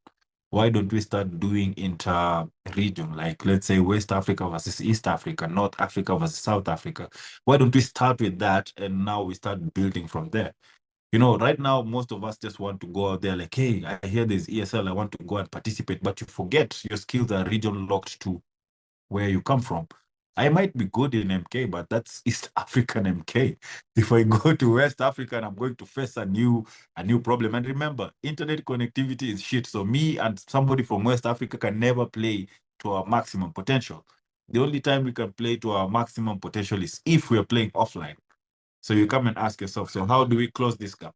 Why don't we start doing inter-region, like let's say West Africa versus East Africa, North Africa versus South Africa? Why don't we start with that and now we start building from there? You know, right now, most of us just want to go out there like, hey, I hear there's ESL, I want to go and participate, but you forget your skills are region locked to where you come from. I might be good in MK, but that's East African MK. If I go to West Africa and I'm going to face a new problem. And remember, internet connectivity is shit. So me and somebody from West Africa can never play to our maximum potential. The only time we can play to our maximum potential is if we are playing offline. So you come and ask yourself, so how do we close this gap?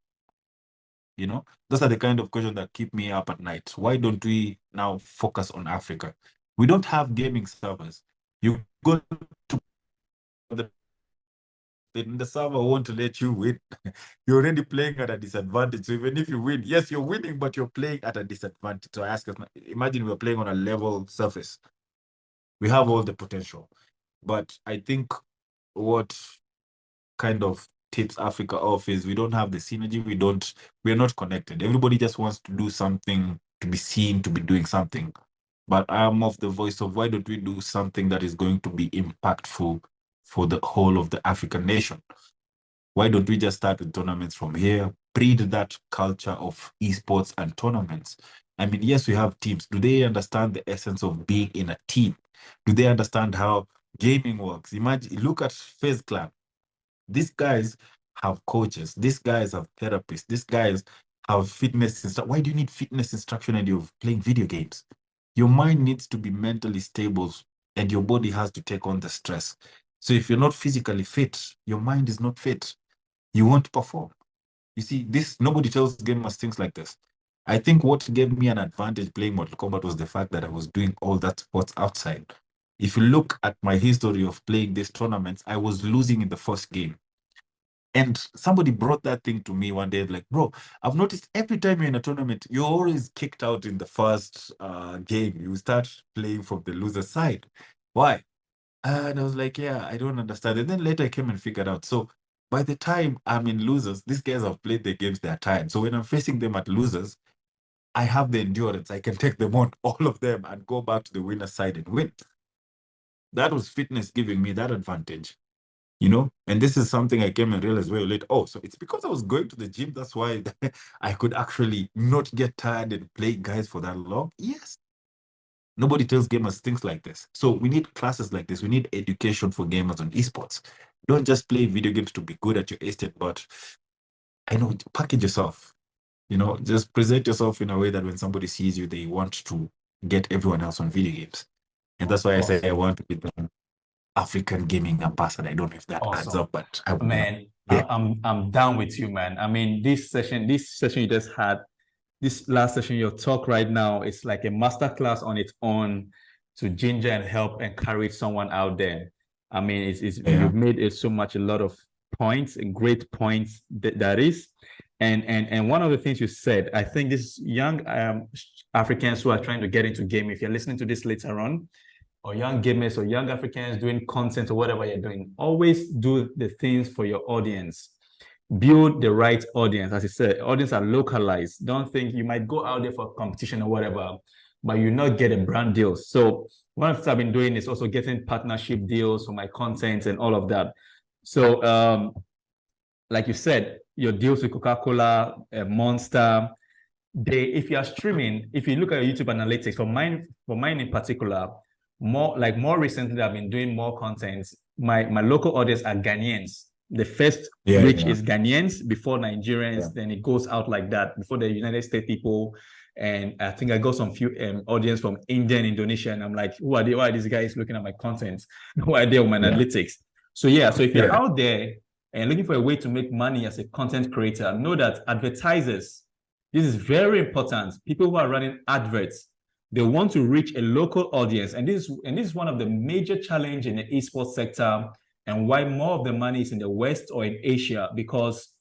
You know, those are the kind of questions that keep me up at night. Why don't we now focus on Africa? We don't have gaming servers. You go to the server won't let you win. You're already playing at a disadvantage. So even if you win, yes, you're winning, but you're playing at a disadvantage. So I ask us, imagine we're playing on a level surface. We have all the potential. But I think what kind of tips Africa off is we don't have the synergy. We're not connected. Everybody just wants to do something, to be seen, to be doing something. But I'm of the voice of why don't we do something that is going to be impactful for the whole of the African nation? Why don't we just start with tournaments from here, breed that culture of esports and tournaments? I mean, yes, we have teams. Do they understand the essence of being in a team? Do they understand how gaming works? Imagine, look at FaZe Clan. These guys have coaches. These guys have therapists. These guys have fitness instruction. Why do you need fitness instruction and you're playing video games? Your mind needs to be mentally stable and your body has to take on the stress. So if you're not physically fit, your mind is not fit. You won't perform. You see, this nobody tells gamers things like this. I think what gave me an advantage playing Mortal Kombat was the fact that I was doing all that sports outside. If you look at my history of playing these tournaments, I was losing in the first game. And somebody brought that thing to me one day, like, bro, I've noticed every time you're in a tournament, you're always kicked out in the first game. You start playing from the loser side. Why? And I was like, yeah, I don't understand. And then later I came and figured out. So by the time I'm in losers, these guys have played their games, they're tired. So when I'm facing them at losers, I have the endurance. I can take them on, all of them, and go back to the winner side and win. That was fitness giving me that advantage, you know? And this is something I came and realized very late. Oh, so it's because I was going to the gym. That's why I could actually not get tired and play guys for that long. Yes. Nobody tells gamers things like this. So we need classes like this. We need education for gamers on esports. Don't just play video games to be good at your estate, but I know, package yourself. You know, just present yourself in a way that when somebody sees you, they want to get everyone else on video games. And that's why I say I want to be the African gaming ambassador. I don't know if that adds Awesome. up, but I would Man, yeah. I'm down with you, man. I mean, this session you just had, this last session, your talk right now is like a masterclass on its own to ginger and help encourage someone out there. I mean, Yeah. you've made it so much, a lot of points and great points that is. And one of the things you said, I think this young Africans who are trying to get into gaming, if you're listening to this later on, or young gamers or young Africans doing content or whatever you're doing, always do the things for your audience. Build the right audience. As I said, audience are localized. Don't think you might go out there for competition or whatever, but you not get a brand deal. So one of the things I've been doing is also getting partnership deals for my content and all of that. So like you said, your deals with Coca-Cola, Monster, if you are streaming, if you look at YouTube analytics, for mine in particular, more recently I've been doing more content. My local audience are Ghanaians. The first reach is Ghanaians before Nigerians, then it goes out like that before the United States people. And I think I got some few audience from India and Indonesia, and I'm like, who are they? Why are these guys looking at my content? Who are they on my analytics? So yeah, so if you're out there and looking for a way to make money as a content creator, know that advertisers, this is very important. People who are running adverts, they want to reach a local audience. And this is one of the major challenges in the esports sector, and why more of the money is in the West or in Asia. Because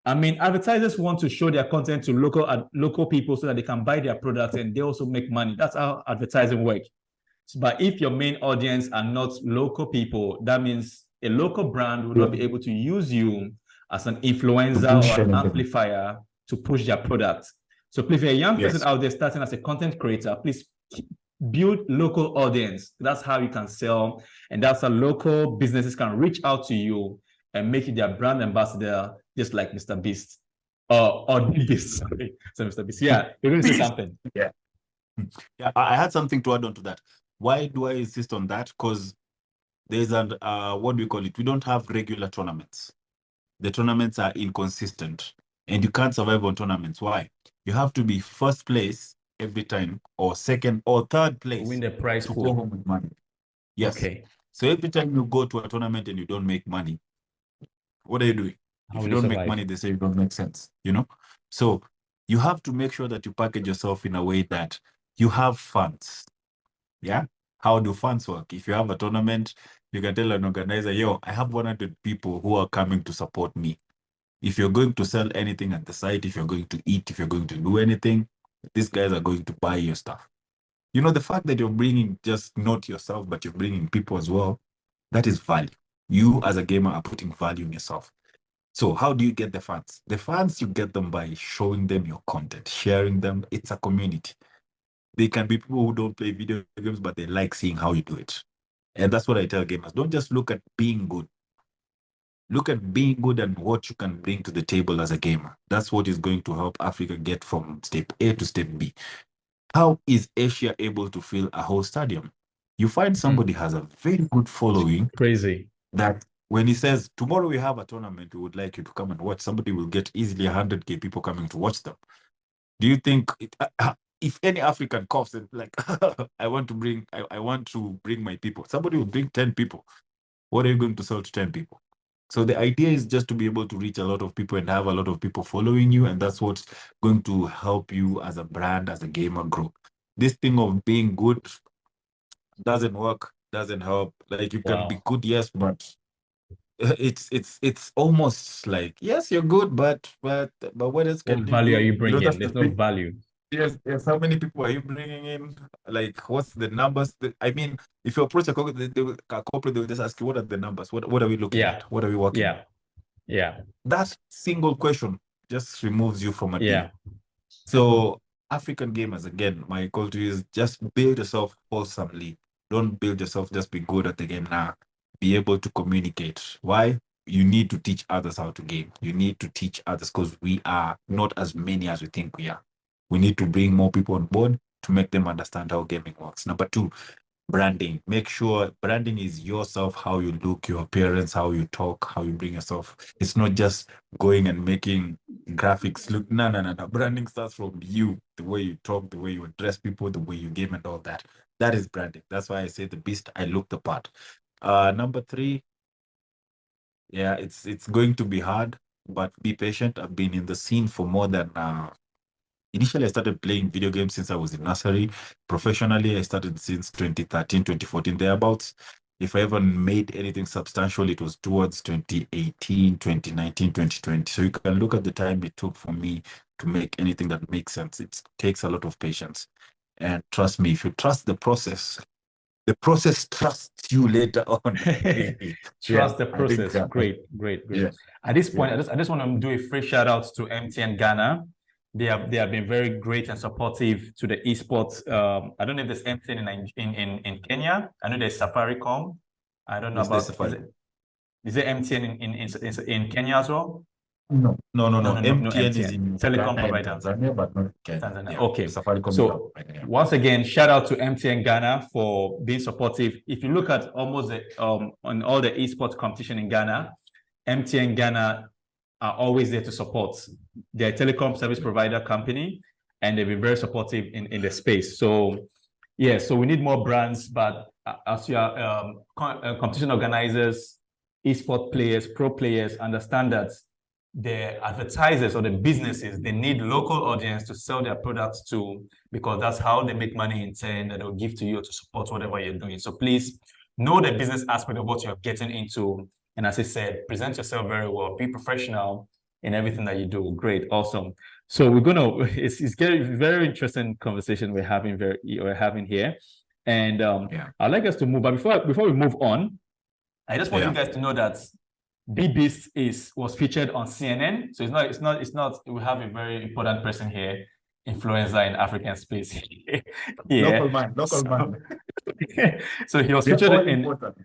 I mean, advertisers want to show their content to local people so that they can buy their products and they also make money. That's how advertising works. But if your main audience are not local people, that means a local brand will not be able to use you as an influencer or an amplifier to push their product. So please, if you're a young person out there starting as a content creator, please build local audience. That's how you can sell, and that's how local businesses can reach out to you and make you their brand ambassador, just like Mr. Beast. Or the Beast, sorry. So Mr. Beast, yeah, you're going to say something. Yeah. Yeah, I had something to add on to that. Why do I insist on that? Because there's an what do we call it? We don't have regular tournaments. The tournaments are inconsistent, and you can't survive on tournaments. Why? You have to be first place every time, or second or third place Win the prize to pool. go home with money. Yes. Okay. So every time you go to a tournament and you don't make money, what are you doing? How If you will you don't make survive? money, they say you don't make sense, you know? So you have to make sure that you package yourself in a way that you have funds. Yeah. How do funds work? If you have a tournament, you can tell an organizer, yo, I have 100 people who are coming to support me. If you're going to sell anything at the site, if you're going to eat, if you're going to do anything, these guys are going to buy your stuff. You know, the fact that you're bringing just not yourself, but you're bringing people as well, that is value. You as a gamer are putting value in yourself. So how do you get the fans? The fans, you get them by showing them your content, sharing them. It's a community. They can be people who don't play video games, but they like seeing how you do it. And that's what I tell gamers. Don't just look at being good. Look at being good and what you can bring to the table as a gamer. That's what is going to help Africa get from step A to step B. How is Asia able to fill a whole stadium? You find somebody has a very good following. Crazy. That when he says, tomorrow we have a tournament, we would like you to come and watch, somebody will get easily 100K people coming to watch them. Do you think if any African coughs and like, I want to bring my people, somebody will bring 10 people. What are you going to sell to 10 people? So the idea is just to be able to reach a lot of people and have a lot of people following you. And that's what's going to help you as a brand, as a gamer grow. This thing of being good doesn't work, doesn't help. Like you can be good, yes, but it's almost like, yes, you're good, but what else can What you value are do? you You know, bringing? that's the There's no thing. value. Yes, how many people are you bringing in? Like, what's the numbers? I mean, if you approach a corporate, they will just ask you, what are the numbers? What are we looking at? What are we working on? Yeah. That single question just removes you from a deal. Yeah. So African gamers, again, my call to you is just build yourself wholesomely. Don't build yourself, just be good at the game now. Be able to communicate. Why? You need to teach others how to game. You need to teach others because we are not as many as we think we are. We need to bring more people on board to make them understand how gaming works. Number two, branding. Make sure branding is yourself, how you look, your appearance, how you talk, how you bring yourself. It's not just going and making graphics look. No. Branding starts from you, the way you talk, the way you address people, the way you game, and all that. That is branding. That's why I say the beast, I look the part. Number three, yeah, it's going to be hard, but be patient. I've been in the scene for more than initially, I started playing video games since I was in nursery. Professionally, I started since 2013, 2014, thereabouts. If I ever made anything substantial, it was towards 2018, 2019, 2020. So you can look at the time it took for me to make anything that makes sense. It takes a lot of patience. And trust me, if you trust the process trusts you later on. Trust the process. Great. Yeah. At this point, I just want to do a free shout out to MTN Ghana. They have been very great and supportive to the esports. I don't know if there's MTN in Kenya. I know there's Safaricom. I don't know about is there MTN in Kenya as well? No. MTN is in telecom Ghana and provider. Tanzania, but not Kenya. Tanzania. Yeah. Okay. Safaricom So once again, shout out to MTN Ghana for being supportive. If you look at almost on all the esports competition in Ghana, MTN Ghana are always there to support. They're a telecom service provider company, and they've been very supportive in the space. So yeah, so we need more brands, but as you are competition organizers, esport players, pro players, understand that the advertisers or the businesses, they need local audience to sell their products to, because that's how they make money in turn that they'll give to you to support whatever you're doing. So please know the business aspect of what you're getting into. And as I said, present yourself very well, be professional in everything that you do. Great, awesome. So we're gonna, it's getting very interesting conversation we're having here. And I'd like us to move, but before we move on, I just want you guys to know that B-Beast was featured on CNN. So it's not we have a very important person here, influencer in African space. Yeah. Local man. So he was They're featured all in important.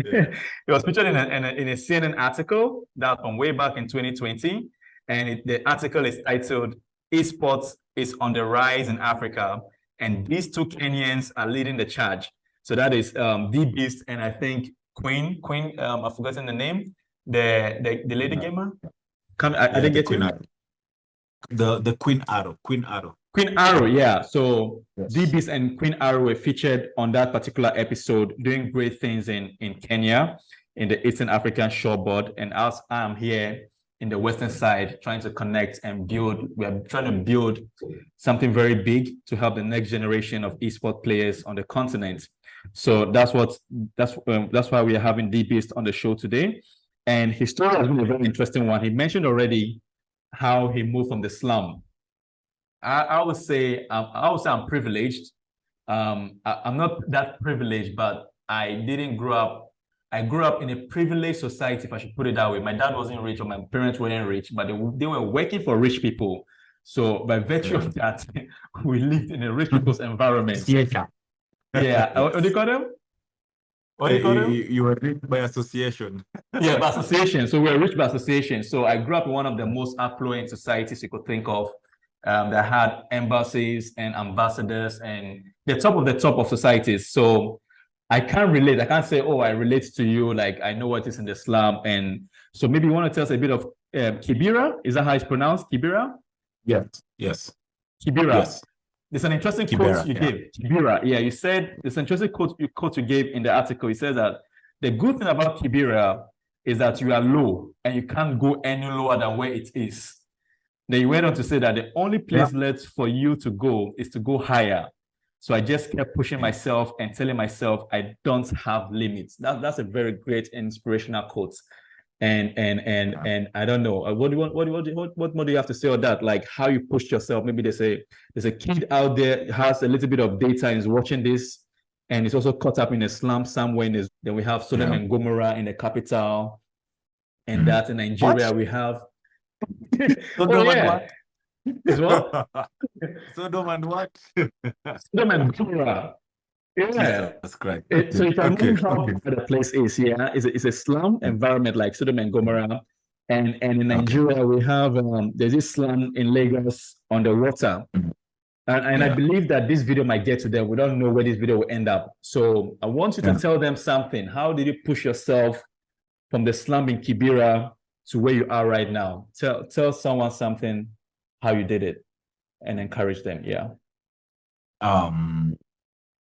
Yeah. it was featured in a CNN article that from way back in 2020. And the article is titled Esports is on the rise in Africa. And these two Kenyans are leading the charge. So that is the Beast and I think Queen, I've forgotten the name, the lady gamer. I didn't get you. The Queen Arrow. Queen Arrow, yeah. So Yes. D-Beast and Queen Arrow were featured on that particular episode, doing great things in Kenya, in the Eastern African shoreboard. And as I'm here in the Western side, trying to connect and build, we're trying to build something very big to help the next generation of esports players on the continent. So that's why we are having D-Beast on the show today. And his story has been a very interesting one. He mentioned already how he moved from the slum. I would say I'm privileged. I'm not that privileged, but I didn't grow up. I grew up in a privileged society, if I should put it that way. My dad wasn't rich, or my parents weren't rich, but they were working for rich people. So by virtue of that, we lived in a rich people's environment. Yeah. Yes. What do you call them? What do you call them? You were rich by association. Yeah, by association. So we're rich by association. So I grew up in one of the most affluent societies you could think of, that had embassies and ambassadors and the top of societies. So I can't relate. I can't say, oh, I relate to you. Like I know what is in the slum. And so maybe you want to tell us a bit of Kibera. Is that how it's pronounced? Kibera? Yes. Kibera. Yes. There's an interesting Kibera, quote you gave. Kibera. Yeah, you said there's an interesting quote you gave in the article. You said that the good thing about Kibera is that you are low and you can't go any lower than where it is. Then you went on to say that the only place left for you to go is to go higher. So I just kept pushing myself and telling myself I don't have limits. That's a very great inspirational quote. And I don't know. What more do you have to say on that? Like how you pushed yourself. Maybe there's a kid out there who has a little bit of data and is watching this, and is also caught up in a slum somewhere. Then we have Sodom and Gomorrah in the capital, and that in Nigeria we have. Sodom and what? Is what? Sodom and what? Sodom and Gomorrah. Yeah, that's correct. So you can imagine how bad the place is. Yeah, it's a slum environment like Sodom and Gomorrah, and in Nigeria we have there's this slum in Lagos on the water, and I believe that this video might get to them. We don't know where this video will end up. So I want you to tell them something. How did you push yourself from the slum in Kibera to where you are right now? Tell someone something, how you did it, and encourage them. Yeah.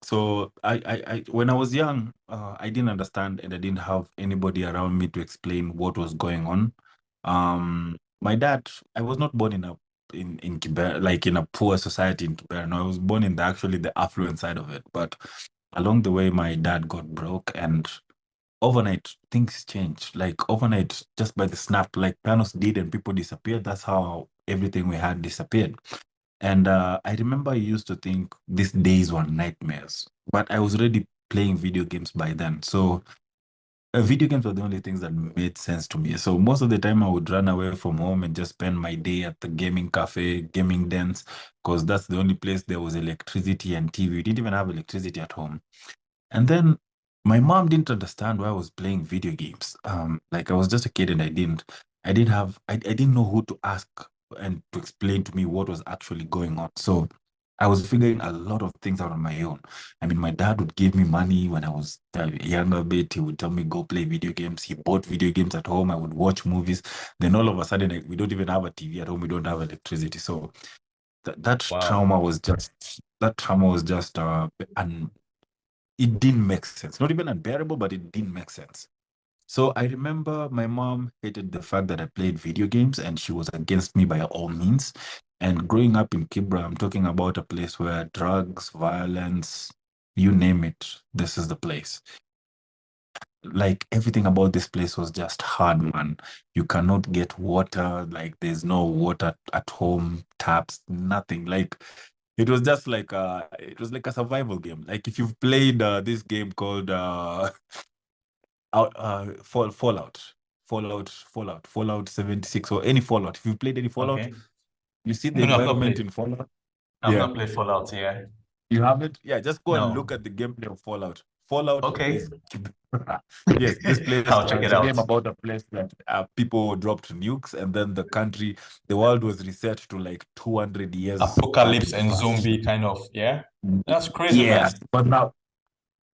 So I when I was young, I didn't understand and I didn't have anybody around me to explain what was going on. My dad, I was not born in Kibera, like in a poor society in Kibera. No, I was born in the affluent side of it. But along the way, my dad got broke and overnight things changed. Like overnight, just by the snap, like Thanos did and people disappeared. That's how everything we had disappeared. And I remember I used to think these days were nightmares, but I was already playing video games by then. So video games were the only things that made sense to me. So most of the time I would run away from home and just spend my day at the gaming cafe, gaming dens, because that's the only place there was electricity and TV. We didn't even have electricity at home. And then my mom didn't understand why I was playing video games. Like I was just a kid and I didn't know who to ask and to explain to me what was actually going on. So I was figuring a lot of things out on my own. I mean, my dad would give me money when I was a younger bit. He would tell me, go play video games. He bought video games at home. I would watch movies. Then all of a sudden, we don't even have a TV at home. We don't have electricity. So that trauma was just, and it didn't make sense. Not even unbearable, but it didn't make sense. So I remember my mom hated the fact that I played video games and she was against me by all means. And growing up in Kibra, I'm talking about a place where drugs, violence, you name it, this is the place. Like everything about this place was just hard, man. You cannot get water, like there's no water at home, taps, nothing. Like it was just like it was like a survival game. Like if you've played this game called Fallout 76 or any Fallout. If you've played any Fallout, Okay. you see the No, I've not environment played. in Fallout. I've Yeah, not played Fallout, yeah. you haven't? Yeah, just go and look No. at the gameplay of Fallout. Fallout Okay. is yes, this place. I'll check it It's a out. game about a place that people dropped nukes, and then the world was reset to like 200 years back in Apocalypse the and past. zombie kind of, yeah. That's crazy, man. Yes, but now,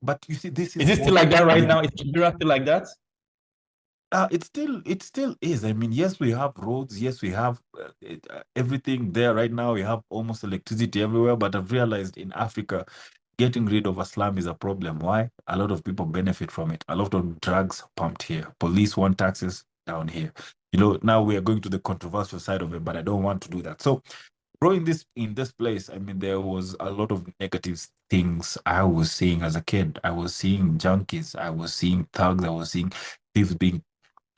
but you see, this Is is it still what like that right really now? Is Kibera still like that? it still is. I mean, yes, we have roads. Yes, we have everything there right now. We have almost electricity everywhere. But I've realized in Africa, getting rid of a slum is a problem. Why? A lot of people benefit from it. A lot of drugs pumped here. Police want taxes down here. Now we are going to the controversial side of it, but I don't want to do that. So growing this in this place, I mean, there was a lot of negative things I was seeing as a kid. I was seeing junkies. I was seeing thugs. I was seeing thieves being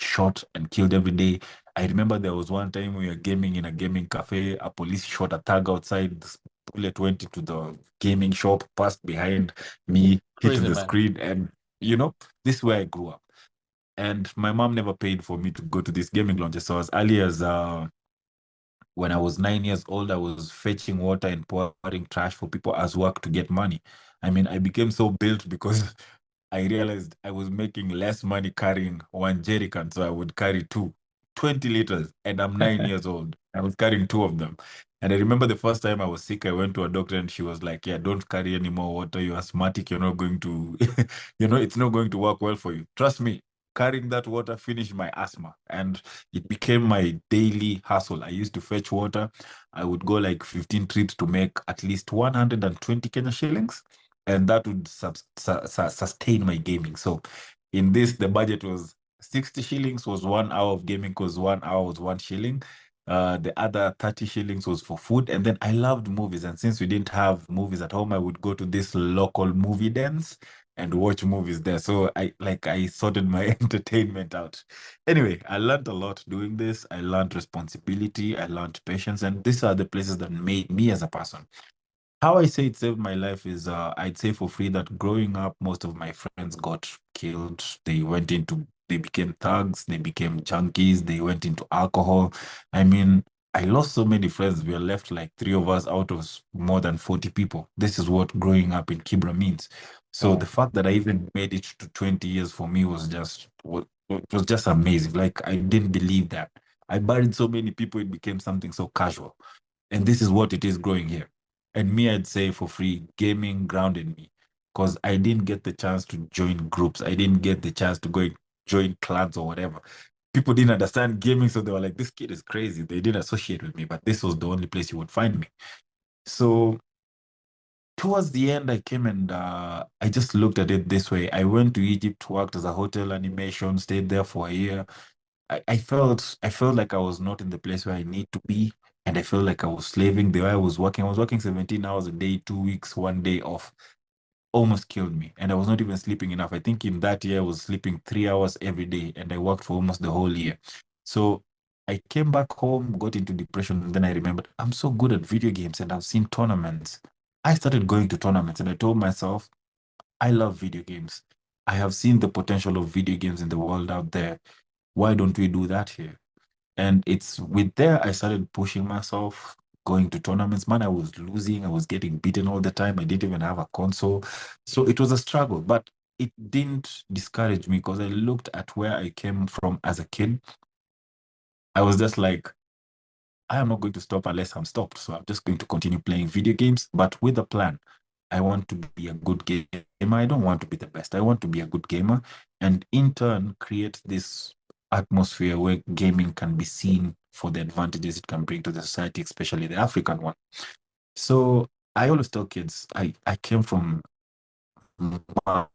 shot and killed every day. I remember there was one time we were gaming in a gaming cafe. A police shot a thug outside. The bullet went into the gaming shop, passed behind me, hit Crazy, the man. screen, and this is where I grew up. And my mom never paid for me to go to this gaming lounge. So as early as when I was 9 years old, I was fetching water and pouring trash for people as work to get money. I mean, I became so built because I realized I was making less money carrying one jerry can, so I would carry 20 liters, and I'm 9 years old. I was carrying two of them. And I remember the first time I was sick, I went to a doctor and she was like, yeah, don't carry any more water. You're asthmatic. You're not going to, it's not going to work well for you. Trust me, carrying that water finished my asthma. And it became my daily hustle. I used to fetch water. I would go like 15 trips to make at least 120 Kenya shillings, and that would sustain my gaming. So in this, the budget was 60 shillings was 1 hour of gaming because 1 hour was 1 shilling. The other 30 shillings was for food. And then I loved movies. And since we didn't have movies at home, I would go to this local movie dance and watch movies there. So I sorted my entertainment out. Anyway, I learned a lot doing this. I learned responsibility. I learned patience. And these are the places that made me as a person. How I say it saved my life is I'd say for free that growing up, most of my friends got killed. They became thugs, they became junkies, they went into alcohol. I mean, I lost so many friends. We are left like three of us out of more than 40 people. This is what growing up in Kibra means. So the Oh, fact that I even made it to 20 years for me it was just amazing. Like I didn't believe that. I buried so many people, it became something so casual. And this is what it is growing here. And me, I'd say for free, gaming grounded me because I didn't get the chance to join groups. I didn't get the chance to go and join clans or whatever. People didn't understand gaming, so they were like, this kid is crazy. They didn't associate with me, but this was the only place you would find me. So towards the end, I came and I just looked at it this way. I went to Egypt, worked as a hotel animation, stayed there for a year. I felt like I was not in the place where I need to be, and I felt like I was slaving. The way I was working 17 hours a day, 2 weeks, one day off, almost killed me. And I was not even sleeping enough. I think in that year I was sleeping 3 hours every day, and I worked for almost the whole year. So I came back home, got into depression, and then I remembered I'm so good at video games and I've seen tournaments. I started going to tournaments and I told myself, I love video games. I have seen the potential of video games in the world out there. Why don't we do that here? And it's with there I started pushing myself, going to tournaments. Man, I was losing, I was getting beaten all the time. I didn't even have a console. So it was a struggle, but it didn't discourage me because I looked at where I came from as a kid. I was just like, I am not going to stop unless I'm stopped. So I'm just going to continue playing video games, but with a plan. I want to be a good gamer. I don't want to be the best. I want to be a good gamer and in turn create this atmosphere where gaming can be seen for the advantages it can bring to the society, especially the African one. So I always tell kids I came from mud,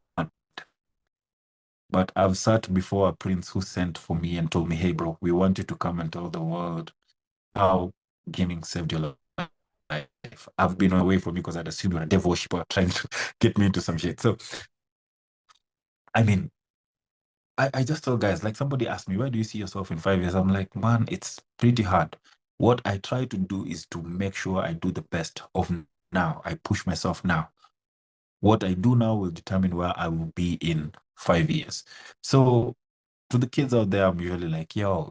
but I've sat before a prince who sent for me and told me, hey, bro, we want you to come and tell the world how gaming saved your life. I've been away from you because I'd assumed you're a devil worshiper trying to get me into some shit. So, I mean, I just tell guys, like somebody asked me, where do you see yourself in 5 years? I'm like, man, it's pretty hard. What I try to do is to make sure I do the best of now. I push myself now. What I do now will determine where I will be in 5 years. So to the kids out there, I'm usually like, yo,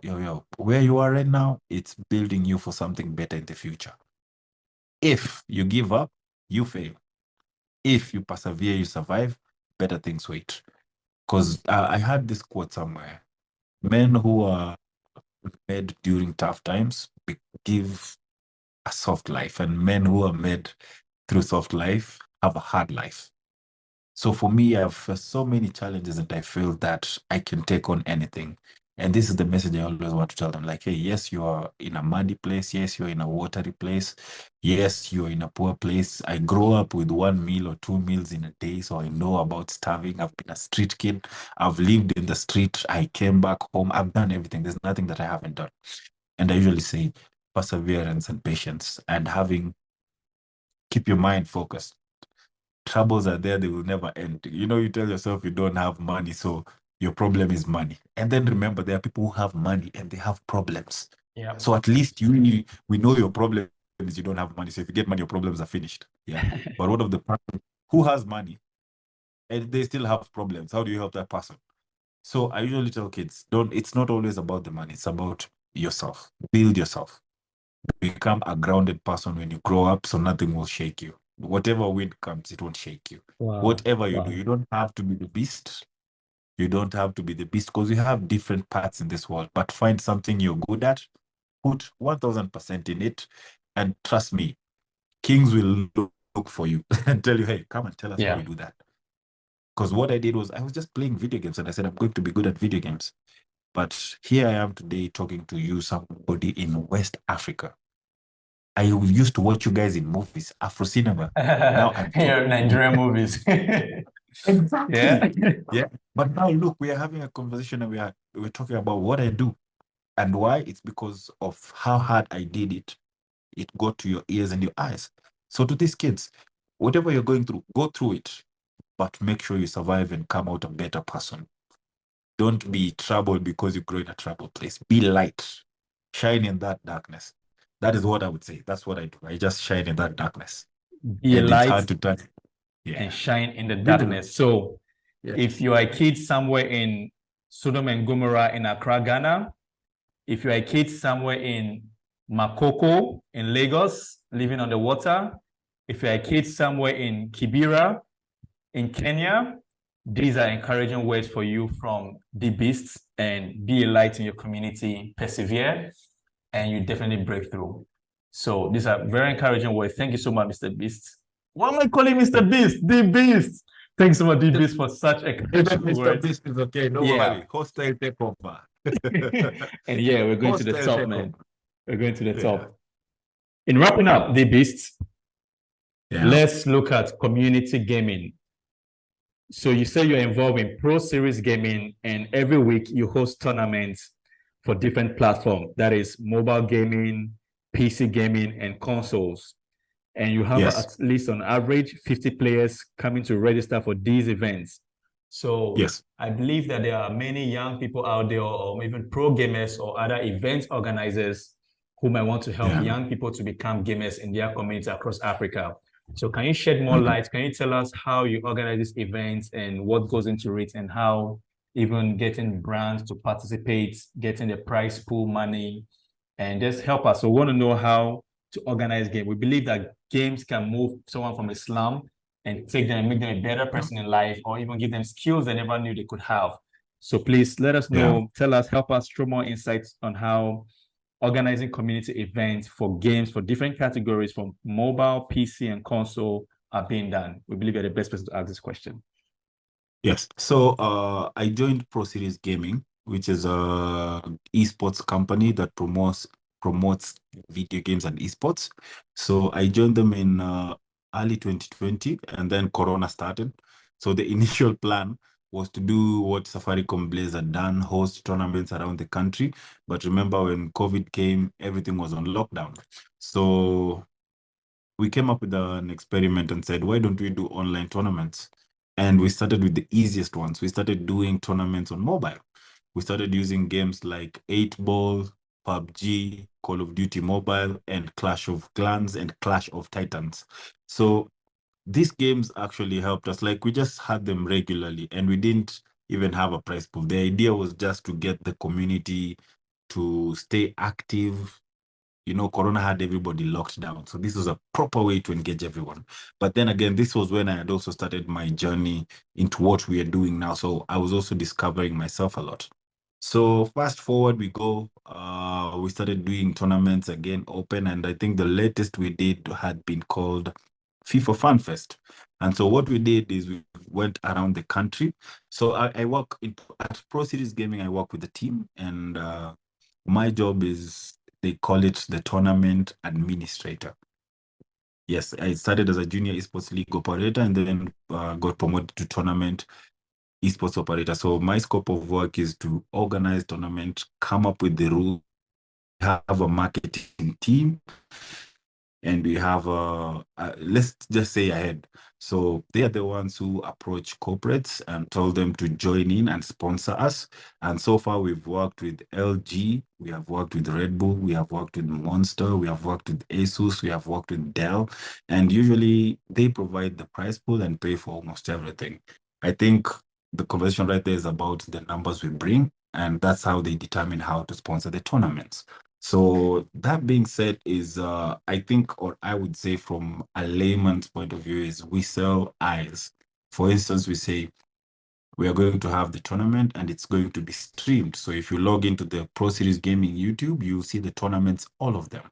where you are right now, it's building you for something better in the future. If you give up, you fail. If you persevere, you survive, better things wait. Because I had this quote somewhere: men who are made during tough times give a soft life, and men who are made through soft life have a hard life. So for me, I've faced so many challenges that I feel that I can take on anything. And this is the message I always want to tell them, like, hey, yes, you are in a muddy place. Yes, you're in a watery place. Yes, you're in a poor place. I grew up with 1 meal or 2 meals in a day, so I know about starving. I've been a street kid. I've lived in the street. I came back home. I've done everything. There's nothing that I haven't done. And I usually say perseverance and patience and keep your mind focused. Troubles are there, they will never end. You tell yourself you don't have money, so your problem is money. And then remember, there are people who have money and they have problems. Yeah. So at least we know your problem is you don't have money. So if you get money, your problems are finished. Yeah. But what of the person who has money and they still have problems? How do you help that person? So I usually tell kids, it's not always about the money, it's about yourself. Build yourself. Become a grounded person when you grow up, so nothing will shake you. Whatever wind comes, it won't shake you. Wow. Whatever you do, Wow. you don't have to be the beast. You don't have to be the beast because we have different parts in this world. But find something you're good at, put 1000% in it, and trust me, kings will look for you and tell you, hey, come and tell us how Yeah. you do that. Because what I did was I was just playing video games and I said, I'm going to be good at video games. But here I am today talking to you, somebody in West Africa. I used to watch you guys in movies, Afro cinema. Now I'm Your Nigerian movies. exactly. Yeah. Yeah. But now look, we are having a conversation and we're talking about what I do and why. It's because of how hard I did it. It got to your ears and your eyes. So to these kids, whatever you're going through, go through it, but make sure you survive and come out a better person. Don't be troubled because you grow in a troubled place. Be light. Shine in that darkness. That is what I would say. That's what I do. I just shine in that darkness. Be a And it's light hard to turn. and Yeah. shine in the Be the darkness. So yeah. if you are a kid somewhere in Sodom and Gomorrah in Accra, Ghana, if you're a kid somewhere in Makoko in Lagos, living on the water, if you're a kid somewhere in Kibera in Kenya, these are encouraging words for you from the beasts, and be a light in your community, persevere, and you definitely break through. So these are very encouraging words. Thank you so much, Mr. Beast. Why am I calling Mr. Beast? The Beast. Thanks so much, The Beast, for such encouraging Mr. words. Beast is okay. Don't Yeah. worry. Hostile takeover. And yeah, we're going to the Hostile top, man. takeover. We're going to the Yeah. top. In wrapping up, The Beast, Yeah. let's look at community gaming. So you say you're involved in Pro Series gaming, and every week you host tournaments for different platforms. That is mobile gaming, PC gaming, and consoles. And you have Yes. at least on average 50 players coming to register for these events. So Yes. I believe that there are many young people out there, or even pro gamers or other event organizers, who might want to help Yeah. young people to become gamers in their community across Africa. So can you shed more light? Can you tell us how you organize these events and what goes into it, and how even getting brands to participate, getting the prize pool money, and just help us. So we want to know how to organize game. We believe that games can move someone from a slum and take them and make them a better person in life, or even give them skills they never knew they could have. So please let us know, tell us, help us throw more insights on how organizing community events for games for different categories from mobile, PC, and console are being done. We believe you're the best person to ask this question. Yes. So I joined Pro Series Gaming, which is a esports company that promotes video games and esports. So I joined them in early 2020, and then Corona started. So the initial plan was to do what Safaricom Blaze had done, host tournaments around the country. But remember, when COVID came, everything was on lockdown. So we came up with an experiment and said, why don't we do online tournaments? And we started with the easiest ones. We started doing tournaments on mobile. We started using games like 8 Ball, PUBG, Call of Duty Mobile, and Clash of Clans and Clash of Titans. So these games actually helped us. Like, we just had them regularly, and we didn't even have a prize pool. The idea was just to get the community to stay active. Corona had everybody locked down. So this was a proper way to engage everyone. But then again, this was when I had also started my journey into what we are doing now. So I was also discovering myself a lot. So fast forward, we go. We started doing tournaments again, open, and I think the latest we did had been called FIFA Fan Fest. And so what we did is we went around the country. So I work at Pro Series Gaming. I work with the team, and my job is they call it the tournament administrator. Yes, I started as a junior esports league operator and then got promoted to tournament esports operator. So my scope of work is to organize tournament, come up with the rules, have a marketing team, and we have let's just say ahead. So they are the ones who approach corporates and tell them to join in and sponsor us. And so far we've worked with LG, we have worked with Red Bull, we have worked with Monster, we have worked with Asus, we have worked with Dell, and usually they provide the prize pool and pay for almost everything. I think the conversation right there is about the numbers we bring, and that's how they determine how to sponsor the tournaments. So that being said, is I think, or I would say from a layman's point of view, is we sell eyes. For instance, we say we are going to have the tournament and it's going to be streamed. So if you log into the Pro Series Gaming YouTube, you'll see the tournaments, all of them.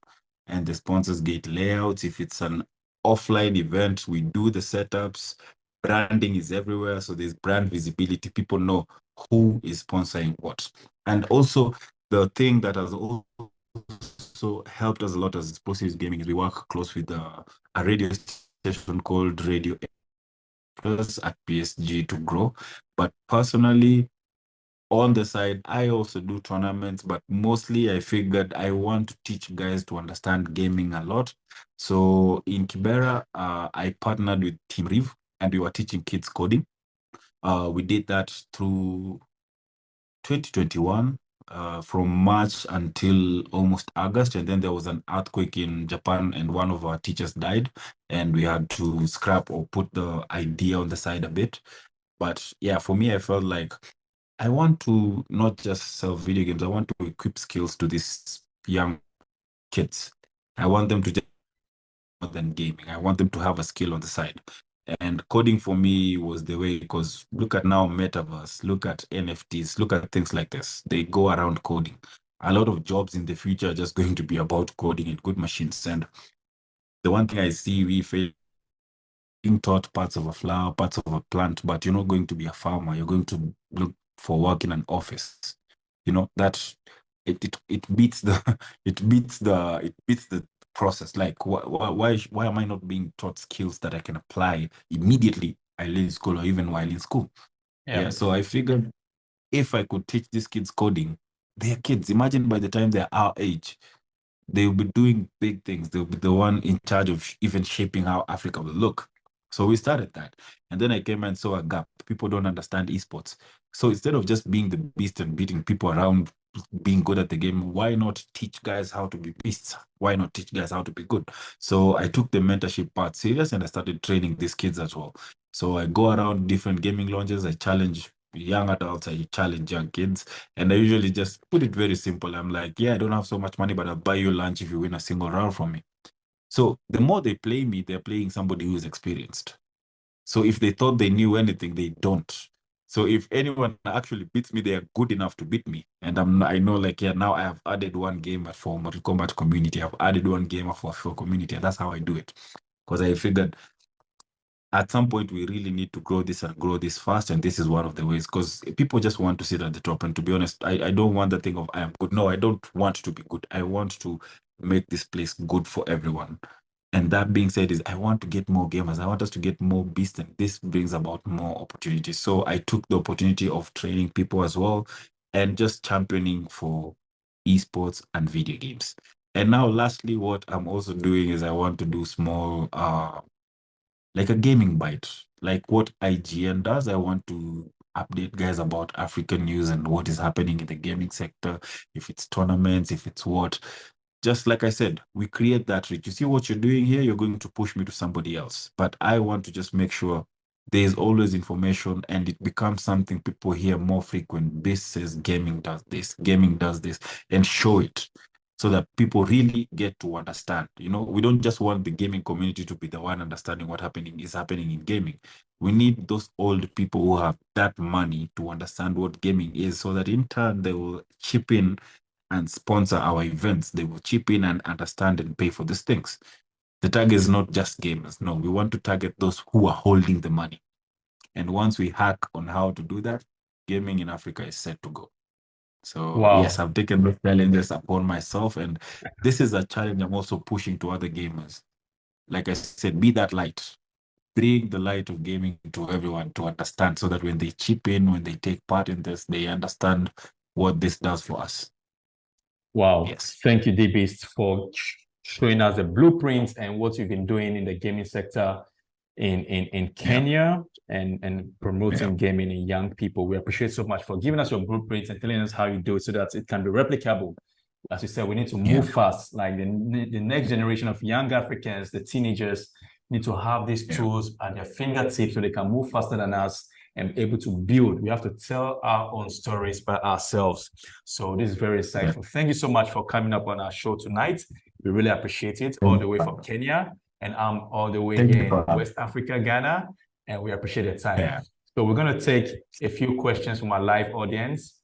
And the sponsors get layouts. If it's an offline event, we do the setups. Branding is everywhere. So there's brand visibility. People know who is sponsoring what. And also the thing that has also helped us a lot as Pro Series Gaming is we work close with a radio station called Radio Plus at PSG to grow. But personally, on the side, I also do tournaments, but mostly I figured I want to teach guys to understand gaming a lot. So in Kibera, I partnered with Team Riv and we were teaching kids coding. We did that through 2021, from March until almost August. And then there was an earthquake in Japan and one of our teachers died. And we had to scrap or put the idea on the side a bit. But yeah, for me, I felt like I want to not just sell video games, I want to equip skills to these young kids. I want them to just more than gaming. I want them to have a skill on the side. And coding for me was the way, because look at now metaverse, look at NFTs, look at things like this. They go around coding. A lot of jobs in the future are just going to be about coding and good machines. And the one thing I see, we fail being taught parts of a flower, parts of a plant, but you're not going to be a farmer. You're going to look for work in an office. That it beats the it beats the process. Like why am I not being taught skills that I can apply immediately I leave school or even while in school? Yeah, so I figured if I could teach these kids coding, they're kids. Imagine by the time they're our age, they'll be doing big things. They'll be the one in charge of even shaping how Africa will look. So we started that. And then I came and saw a gap. People don't understand esports. So instead of just being the beast and beating people around, being good at the game, why not teach guys how to be beasts? Why not teach guys how to be good? So I took the mentorship part serious and I started training these kids as well. So I go around different gaming launches. I challenge young adults. I challenge young kids. And I usually just put it very simple. I'm like, yeah, I don't have so much money, but I'll buy you lunch if you win a single round from me. So the more they play me, they're playing somebody who is experienced. So if they thought they knew anything, they don't. So if anyone actually beats me, they are good enough to beat me. And I know, like, yeah, now I have added one gamer for Mortal Kombat community. I've added one gamer for community. And that's how I do it. Because I figured at some point we really need to grow this and grow this fast, and this is one of the ways, because people just want to sit at the top. And to be honest, I don't want the thing of I am good. No, I don't want to be good. I want to make this place good for everyone. And that being said, is I want to get more gamers. I want us to get more beasts, and this brings about more opportunities. So I took the opportunity of training people as well and just championing for esports and video games. And now lastly, what I'm also doing is I want to do small like a gaming bite, like what IGN does. I want to update guys about African news and what is happening in the gaming sector, if it's tournaments, if it's what. Just like I said, we create that reach. You see what you're doing here, you're going to push me to somebody else. But I want to just make sure There is always information, and it becomes something people hear more frequent. This says gaming does this, and show it so that people really get to understand. We don't just want the gaming community to be the one understanding what is happening in gaming. We need those old people who have that money to understand what gaming is, so that in turn they will chip in and sponsor our events. They will chip in and understand and pay for these things. The target is not just gamers. No, we want to target those who are holding the money. And once we hack on how to do that, gaming in Africa is set to go. So yes, Wow. I've taken those challenges upon myself, and this is a challenge I'm also pushing to other gamers. Like I said, be that light. Bring the light of gaming to everyone to understand, so that when they chip in, when they take part in this, they understand what this does for us. Wow. Yes. Thank you, D-Beast, for showing us the blueprints and what you've been doing in the gaming sector in Yeah. Kenya and promoting Yeah. gaming in young people. We appreciate so much for giving us your blueprints and telling us how you do it so that it can be replicable. As you said, we need to Yeah. move fast. Like the next generation of young Africans, the teenagers, need to have these Yeah. tools at their fingertips so they can move faster than us and able to build. We have to tell our own stories by ourselves. So this is very insightful. Yeah. Thank you so much for coming up on our show tonight. We really appreciate it, all Thank the way from you. Kenya, and I'm all the way Thank here you in for West Africa, Ghana, and we appreciate the time. Yeah. So we're going to take a few questions from our live audience.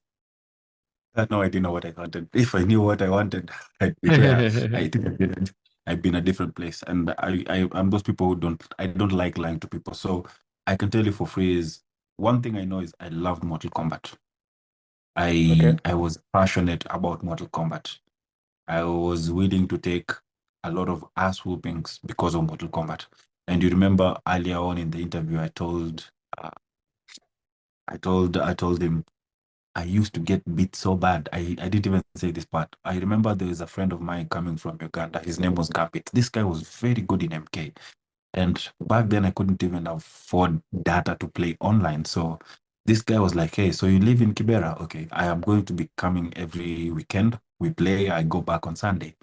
No, I didn't know what I wanted. If I knew what I wanted, I'd be there. I think I've been a different place. And I'm those people I don't like lying to people. So I can tell you for free is one thing I know is I loved Mortal Kombat. I was passionate about Mortal Kombat. I was willing to take a lot of ass whoopings because of Mortal Kombat. And you remember earlier on in the interview, uh, I told him I used to get beat so bad. I didn't even say this part. I remember there was a friend of mine coming from Uganda. His name was Gambit. This guy was very good in MK. And back then I couldn't even afford data to play online. So this guy was like, hey, so you live in Kibera? Okay, I am going to be coming every weekend. We play, I go back on Sunday.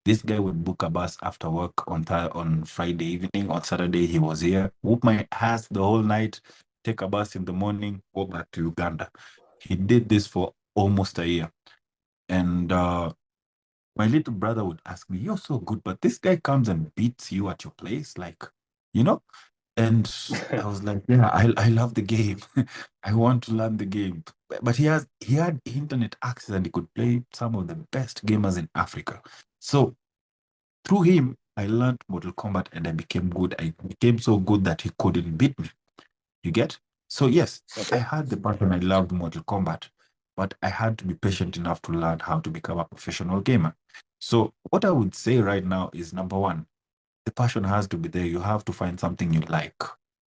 This guy would book a bus after work on Friday evening. On Saturday, he was here, whoop my ass the whole night, take a bus in the morning, go back to Uganda. He did this for almost a year. And my little brother would ask me, you're so good, but this guy comes and beats you at your place, like, you know? And I was like, yeah, I love the game. I want to learn the game. But he had internet access, and he could play some of the best gamers in Africa. So through him, I learned Mortal Kombat, and I became good. I became so good that he couldn't beat me. You get? So yes, I had the passion. I loved Mortal Kombat, but I had to be patient enough to learn how to become a professional gamer. So what I would say right now is, number one, the passion has to be there. You have to find something you like.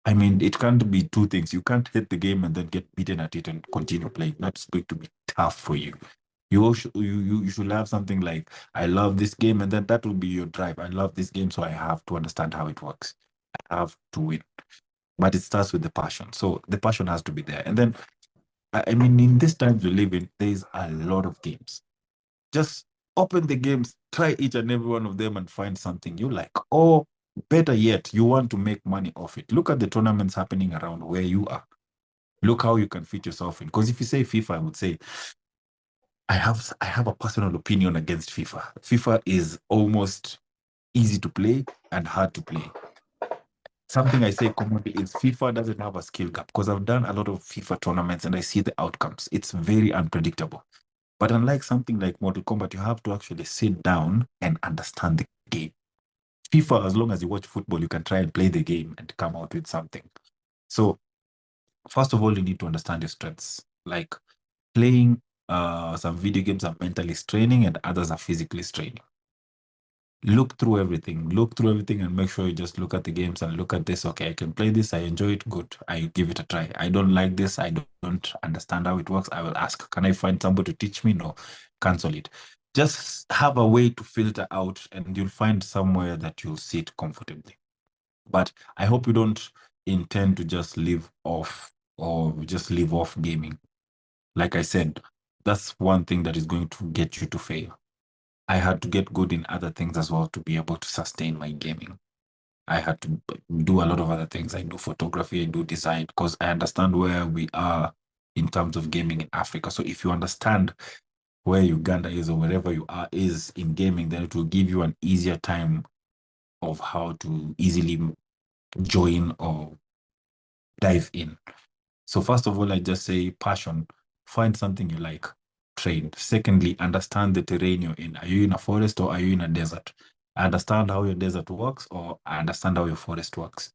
I mean, it can't be two things. You can't hit the game and then get beaten at it and continue playing. That's going to be tough for you. You should have something like, I love this game, and then that will be your drive. I love this game, so I have to understand how it works. I have to win. But it starts with the passion. So the passion has to be there. And then, I mean, in these times we live in, there's a lot of games. Just open the games, try each and every one of them, and find something you like. Or better yet, you want to make money off it. Look at the tournaments happening around where you are. Look how you can fit yourself in. Because if you say FIFA, I would say I have a personal opinion against FIFA. FIFA is almost easy to play and hard to play. Something I say commonly is FIFA doesn't have a skill gap, because I've done a lot of FIFA tournaments and I see the outcomes. It's very unpredictable. But unlike something like Mortal Kombat, you have to actually sit down and understand the game. FIFA, as long as you watch football, you can try and play the game and come out with something. So, first of all, you need to understand your strengths. Like playing some video games are mentally straining and others are physically straining. Look through everything and make sure you just look at the games and look at this. Okay, I can play this, I enjoy it, good, I give it a try. I don't like this, I don't understand how it works, I will ask, can I find somebody to teach me? No, cancel it. Just have a way to filter out, and you'll find somewhere that you'll sit comfortably. But I hope you don't intend to just live off gaming. Like I said, that's one thing that is going to get you to fail. I had to get good in other things as well to be able to sustain my gaming. I had to do a lot of other things. I do photography, I do design, because I understand where we are in terms of gaming in Africa. So if you understand where Uganda is or wherever you are is in gaming, then it will give you an easier time of how to easily join or dive in. So first of all, I just say passion. Find something you like. Train. Secondly, understand the terrain you're in. Are you in a forest or are you in a desert? I understand how your desert works, or I understand how your forest works.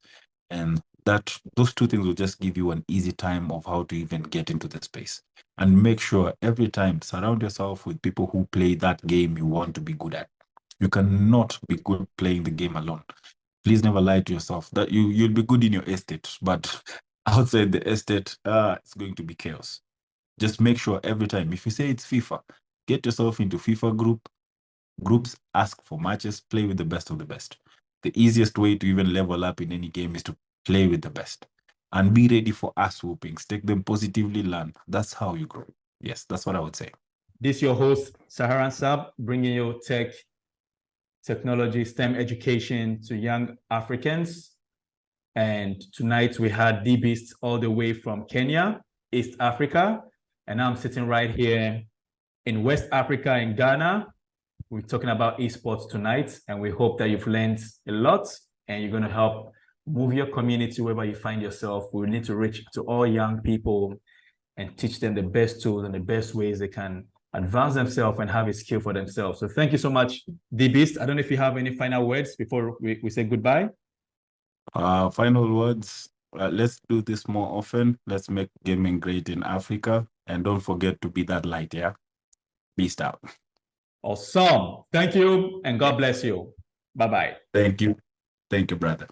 And those two things will just give you an easy time of how to even get into the space. And make sure every time surround yourself with people who play that game you want to be good at. You cannot be good playing the game alone. Please never lie to yourself that you'll be good in your estate, but outside the estate, it's going to be chaos. Just make sure every time, if you say it's FIFA, get yourself into FIFA groups, ask for matches, play with the best of the best. The easiest way to even level up in any game is to play with the best. And be ready for ass whoopings. Take them positively, learn. That's how you grow. Yes, that's what I would say. This is your host, Saharan Sab, bringing you technology, STEM education to young Africans. And tonight we had D-Beast all the way from Kenya, East Africa. And I'm sitting right here in West Africa, in Ghana. We're talking about esports tonight, and we hope that you've learned a lot and you're going to help move your community wherever you find yourself. We need to reach to all young people and teach them the best tools and the best ways they can advance themselves and have a skill for themselves. So thank you so much, D-Beast. I don't know if you have any final words before we say goodbye. Final words. Let's do this more often. Let's make gaming great in Africa. And don't forget to be that light, yeah? Peace out. Awesome. Thank you, and God bless you. Bye-bye. Thank you. Thank you, brother.